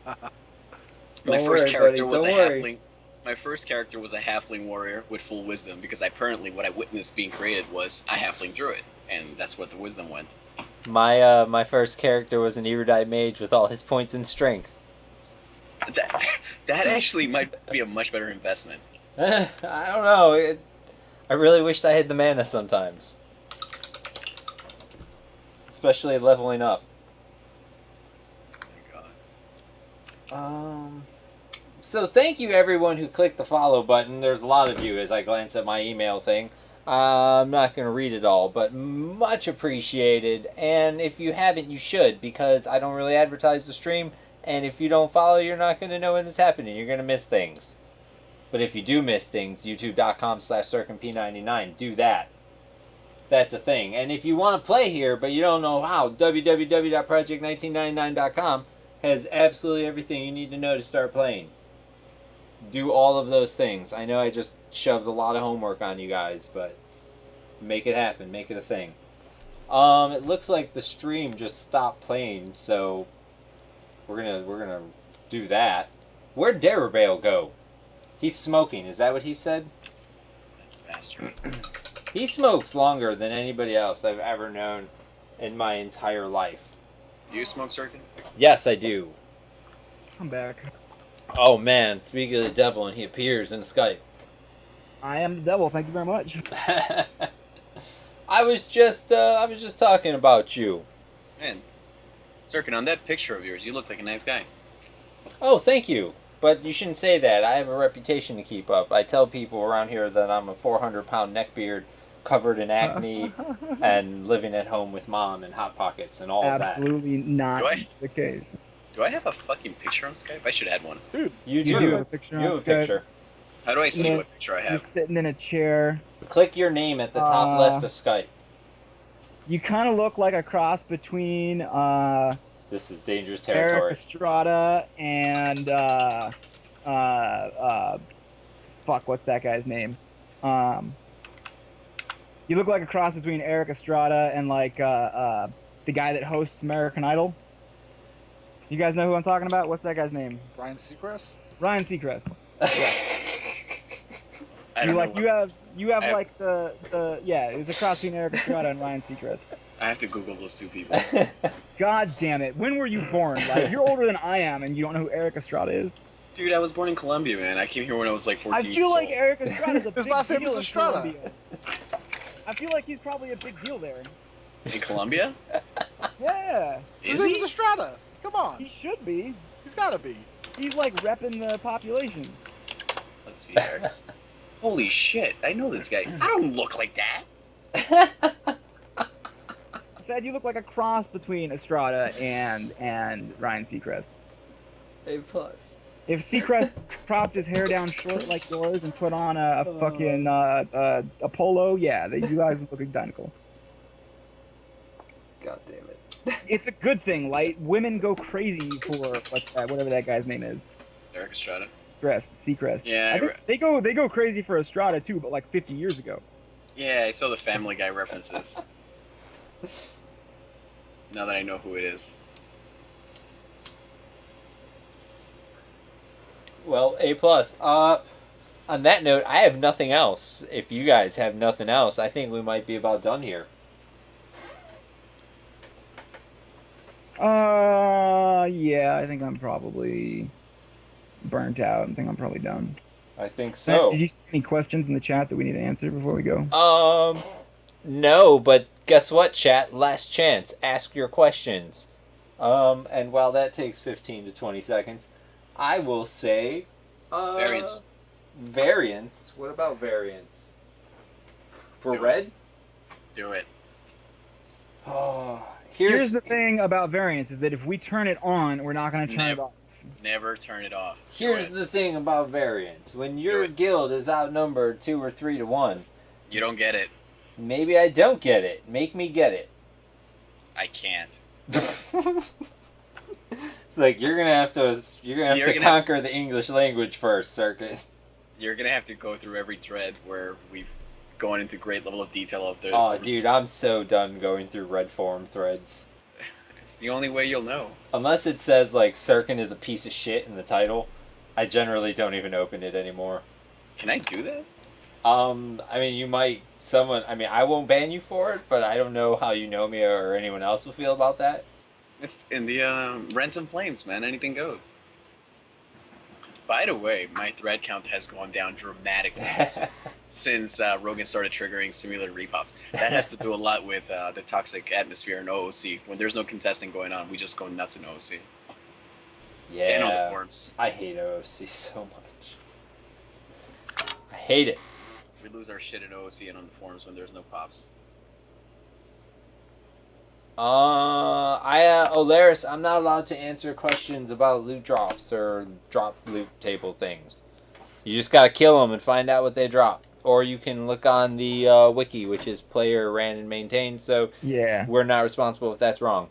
My first character was a halfling warrior with full wisdom, because apparently what I witnessed being created was a halfling druid, and that's what the wisdom went. My first character was an erudite mage with all his points in strength. That actually might be a much better investment. I don't know. I really wished I had the mana sometimes. Especially leveling up. Oh my god. So thank you everyone who clicked the follow button. There's a lot of you as I glance at my email thing. I'm not going to read it all, but much appreciated. And if you haven't, you should, because I don't really advertise the stream. And if you don't follow, you're not going to know when it's happening. You're going to miss things. But if you do miss things, youtube.com/SirkenP99, do that. That's a thing. And if you want to play here, but you don't know how, www.project1999.com has absolutely everything you need to know to start playing. Do all of those things. I know I just shoved a lot of homework on you guys, but make it happen. Make it a thing. It looks like the stream just stopped playing, so we're gonna do that. Where'd Derubael go? He's smoking. Is that what he said? Bastard. He smokes longer than anybody else I've ever known in my entire life. Do you smoke, Sirken? Yes, I do. I'm back. Oh man, speak of the devil, and he appears in Skype. I am the devil. Thank you very much. I was just talking about you. Man, Sirken, on that picture of yours, you look like a nice guy. Oh, thank you. But you shouldn't say that. I have a reputation to keep up. I tell people around here that I'm a 400-pound neckbeard covered in acne and living at home with mom and Hot Pockets and all of that. Absolutely not the case. Do I have a fucking picture on Skype? I should add one. Dude, You You do. have a picture You on have a Skype. picture. How do I see Yeah. what picture I You're have? sitting in a chair. Click your name at the top left of Skype. You kind of look like a cross between This is dangerous Eric territory. Estrada and fuck, what's that guy's name? You look like a cross between Eric Estrada and like the guy that hosts American Idol. You guys know who I'm talking about? What's that guy's name? Ryan Seacrest? Ryan Seacrest. I don't know. You have I have- like the yeah, it was a cross between Eric Estrada and Ryan Seacrest. I have to Google those two people. God damn it! When were you born? Like you're older than I am, and you don't know who Eric Estrada is. Dude, I was born in Colombia, man. I came here when I was like 14 I feel like years old. Eric Estrada's a His big last name deal is in Estrada. Colombia. I feel like he's probably a big deal there. In Colombia? Yeah, His Is name he? is Estrada. Come he on. should be. He's got to be. He's like repping the population. Let's see here. Holy shit, I know this guy. I don't look like that. I said you look like a cross between Estrada and Ryan Seacrest. A+. If Seacrest cropped his hair down short like yours and put on a fucking a polo, yeah, you guys look identical. God damn it. It's a good thing, Lite. Women go crazy for whatever that guy's name is. Eric Estrada. Seacrest. Yeah, I think they go crazy for Estrada too, but like 50 years ago. Yeah, I saw the Family Guy references. Now that I know who it is. Well, A+. On that note, I have nothing else. If you guys have nothing else, I think we might be about done here. Yeah, I think I'm probably burnt out. I think I'm probably done. I think so. Did you see any questions in the chat that we need to answer before we go? No, but guess what, chat? Last chance. Ask your questions. And while that takes 15 to 20 seconds, I will say... Variance. Variance? What about variance? For Do it. red? Do it. Oh, Here's the thing about variance is that if we turn it on, we're not going to turn it off. Never turn it off. Do Here's it. the thing about variance. When your it. guild is outnumbered 2 or 3 to 1, You don't get it. maybe I don't get it. Make me get it. I can't. It's like you're gonna have to conquer the English language first, Sirken. You're gonna have to go through every thread where we've gone into great level of detail of the. Oh, dude, I'm so done going through red forum threads. It's the only way you'll know. Unless it says like Sirken is a piece of shit in the title, I generally don't even open it anymore. Can I do that? I mean, you might. I won't ban you for it, but I don't know how you know me or anyone else will feel about that. It's in the Ransom Flames, man. Anything goes. By the way, my thread count has gone down dramatically since Rogan started triggering simulated repops. That has to do a lot with the toxic atmosphere in OOC. When there's no contesting going on, we just go nuts in OOC. Yeah. And on the forums. I hate OOC so much. I hate it. We lose our shit in OOC and on the forums when there's no pops. Olaris, I'm not allowed to answer questions about loot drops or drop loot table things. You just gotta kill them and find out what they drop. Or you can look on the wiki, which is player ran and maintained, so Yeah. we're not responsible if that's wrong.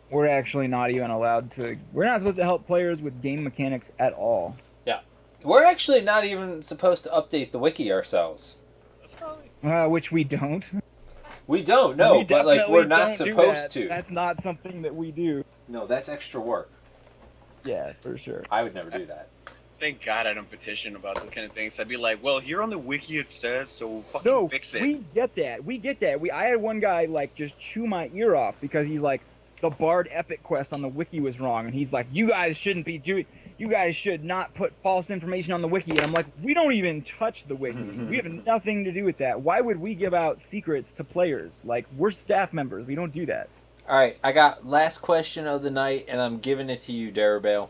We're actually not even allowed to... We're not supposed to help players with game mechanics at all. We're actually not even supposed to update the wiki ourselves. That's probably. Which we don't. We don't, no, We but like definitely we're not don't do supposed that. to. That's not something that we do. No, that's extra work. Yeah, for sure. I would never do that. Thank God I don't petition about those kind of things. I'd be like, well, here on the wiki it says, so fucking No, fix it. we get that. I had one guy like just chew my ear off because he's like, the Bard Epic quest on the wiki was wrong, and he's like, you guys should not put false information on the wiki. And I'm like, we don't even touch the wiki. We have nothing to do with that. Why would we give out secrets to players? Like, we're staff members. We don't do that. Alright, I got last question of the night, and I'm giving it to you, Derubael.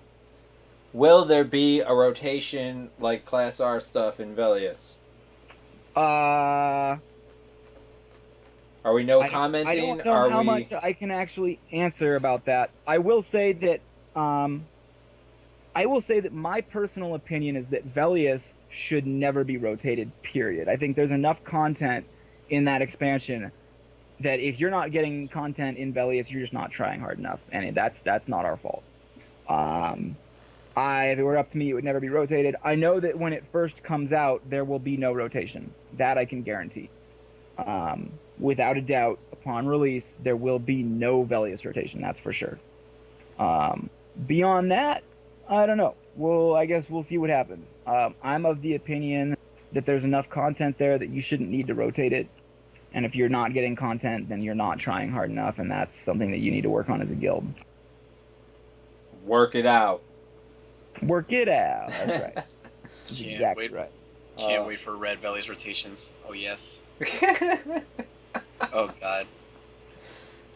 Will there be a rotation like Class R stuff in Velius? Are we no commenting? I don't know how much I can actually answer about that. I will say that my personal opinion is that Velius should never be rotated, period. I think there's enough content in that expansion that if you're not getting content in Velius, you're just not trying hard enough, and that's not our fault. If it were up to me, it would never be rotated. I know that when it first comes out, there will be no rotation. That I can guarantee. Without a doubt, upon release, there will be no Velius rotation. That's for sure. Beyond that, I don't know. I guess we'll see what happens. I'm of the opinion that there's enough content there that you shouldn't need to rotate it. And if you're not getting content, then you're not trying hard enough, and that's something that you need to work on as a guild. Work it out. Work it out. That's right. That's Can't exactly wait. right. Can't wait for Red Valley's rotations. Oh yes. Oh god.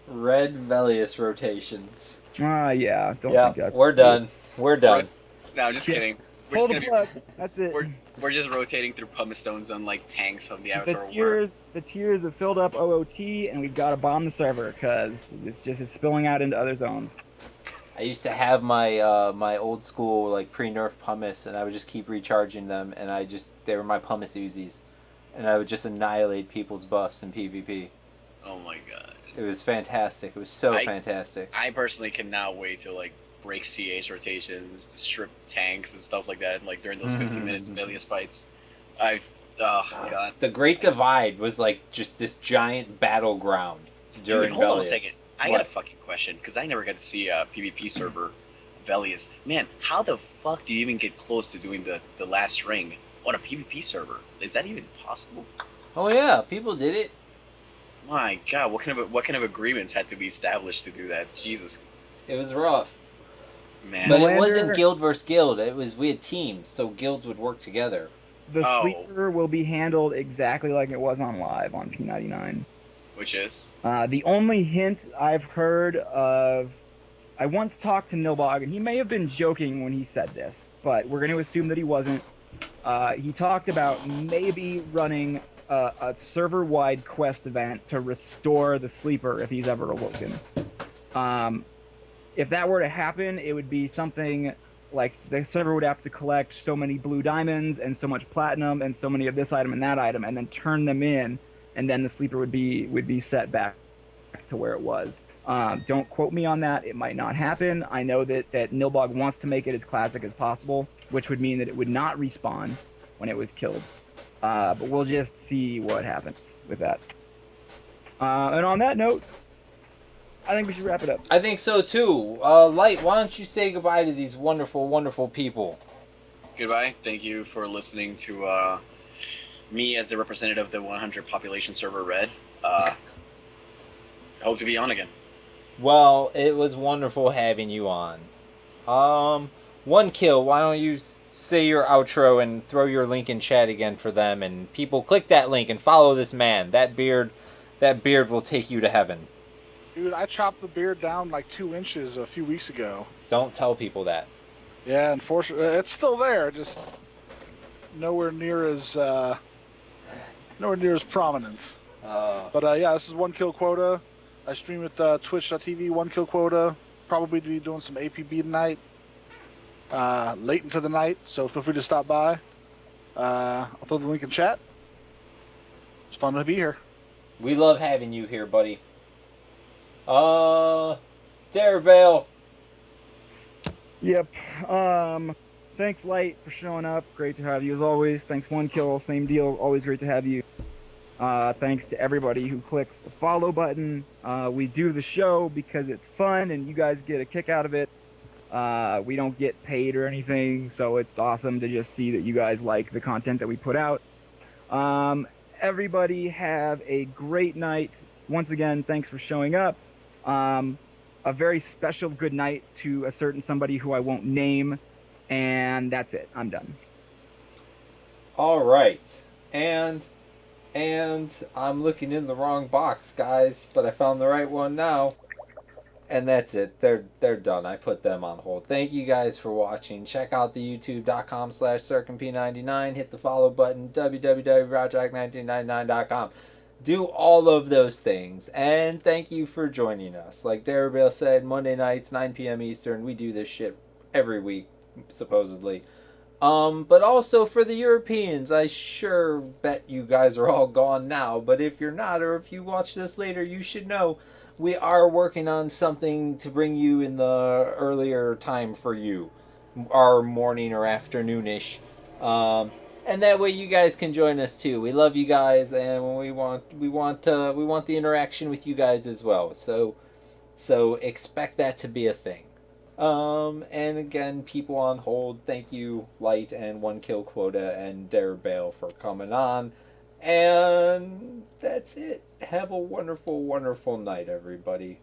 Red Velius rotations. Yeah. Don't Yeah, think that's we're done. We're done. No, I'm just Yeah. kidding. Pull the Just plug. That's it. we're just rotating through pumice stones on like tanks of the Avatar The tiers have filled up OOT, and we've got to bomb the server because it's spilling out into other zones. I used to have my my old school like pre-nerf pumice, and I would just keep recharging them, and they were my pumice Uzis, and I would just annihilate people's buffs in PvP. Oh my god. It was fantastic. It was so fantastic. I personally cannot wait to like break CH rotations, strip tanks and stuff like that, like during those 15 minutes of Velius fights. Oh god. The Great Divide was like just this giant battleground during Dude, hold on a Velius. second. I got a fucking question because I never got to see a PvP server Velius. Man, how the fuck do you even get close to doing the last ring on a PvP server? Is that even possible? Oh yeah, people did it. My god, what kind of agreements had to be established to do that? Jesus, It was rough. man. But it Melander- wasn't guild versus guild. We had teams, so guilds would work together. The Oh. sleeper will be handled exactly like it was on live on P99. Which is The only hint I've heard of, I once talked to Nilbog, and he may have been joking when he said this, but we're going to assume that he wasn't. He talked about maybe running a server-wide quest event to restore the sleeper if he's ever awoken. If that were to happen, it would be something like the server would have to collect so many blue diamonds and so much platinum and so many of this item and that item, and then turn them in, and then the sleeper would be set back to where it was. Don't quote me on that. It might not happen. I know that Nilbog wants to make it as classic as possible, which would mean that it would not respawn when it was killed. But we'll just see what happens with that. And on that note, I think we should wrap it up. I think so too. Lite, why don't you say goodbye to these wonderful, wonderful people? goodbye. Thank you for listening to me as the representative of the 100 population server Red. Hope to be on again. Well, it was wonderful having you on. OneKill, why don't you say your outro and throw your link in chat again for them, and people click that link and follow this man. That beard will take you to heaven. Dude, I chopped the beard down like 2 inches a few weeks ago. Don't tell people that. Yeah, unfortunately, it's still there, just nowhere near as prominent. But yeah, this is OneKillQuota. I stream at twitch.tv, OneKillQuota. Probably be doing some APB tonight, late into the night, so feel free to stop by. I'll throw the link in chat. It's fun to be here. We love having you here, buddy. Derubael. Yep. Thanks, Lite, for showing up. Great to have you as always. Thanks, OneKill. Same deal. Always great to have you. Thanks to everybody who clicks the follow button. We do the show because it's fun and you guys get a kick out of it. We don't get paid or anything, so it's awesome to just see that you guys like the content that we put out. Everybody have a great night. Once again, thanks for showing up. A very special good night to a certain somebody who I won't name. And that's it. I'm done. All right. And I'm looking in the wrong box, guys, but I found the right one now. And that's it. They're done. I put them on hold. Thank you guys for watching. Check out the youtube.com/SirkenP99. Hit the follow button. www.project1999.com. Do all of those things. And thank you for joining us. Like Derubael said, Monday nights, 9 p.m. Eastern. We do this shit every week, supposedly. But also for the Europeans, I sure bet you guys are all gone now. But if you're not, or if you watch this later, you should know we are working on something to bring you in the earlier time for you, our morning or afternoonish. And that way you guys can join us too. We love you guys, and we want the interaction with you guys as well. So expect that to be a thing. And again, people on hold, thank you, Lite and OneKillQuota and Derubael for coming on. And that's it. Have a wonderful, wonderful night, everybody.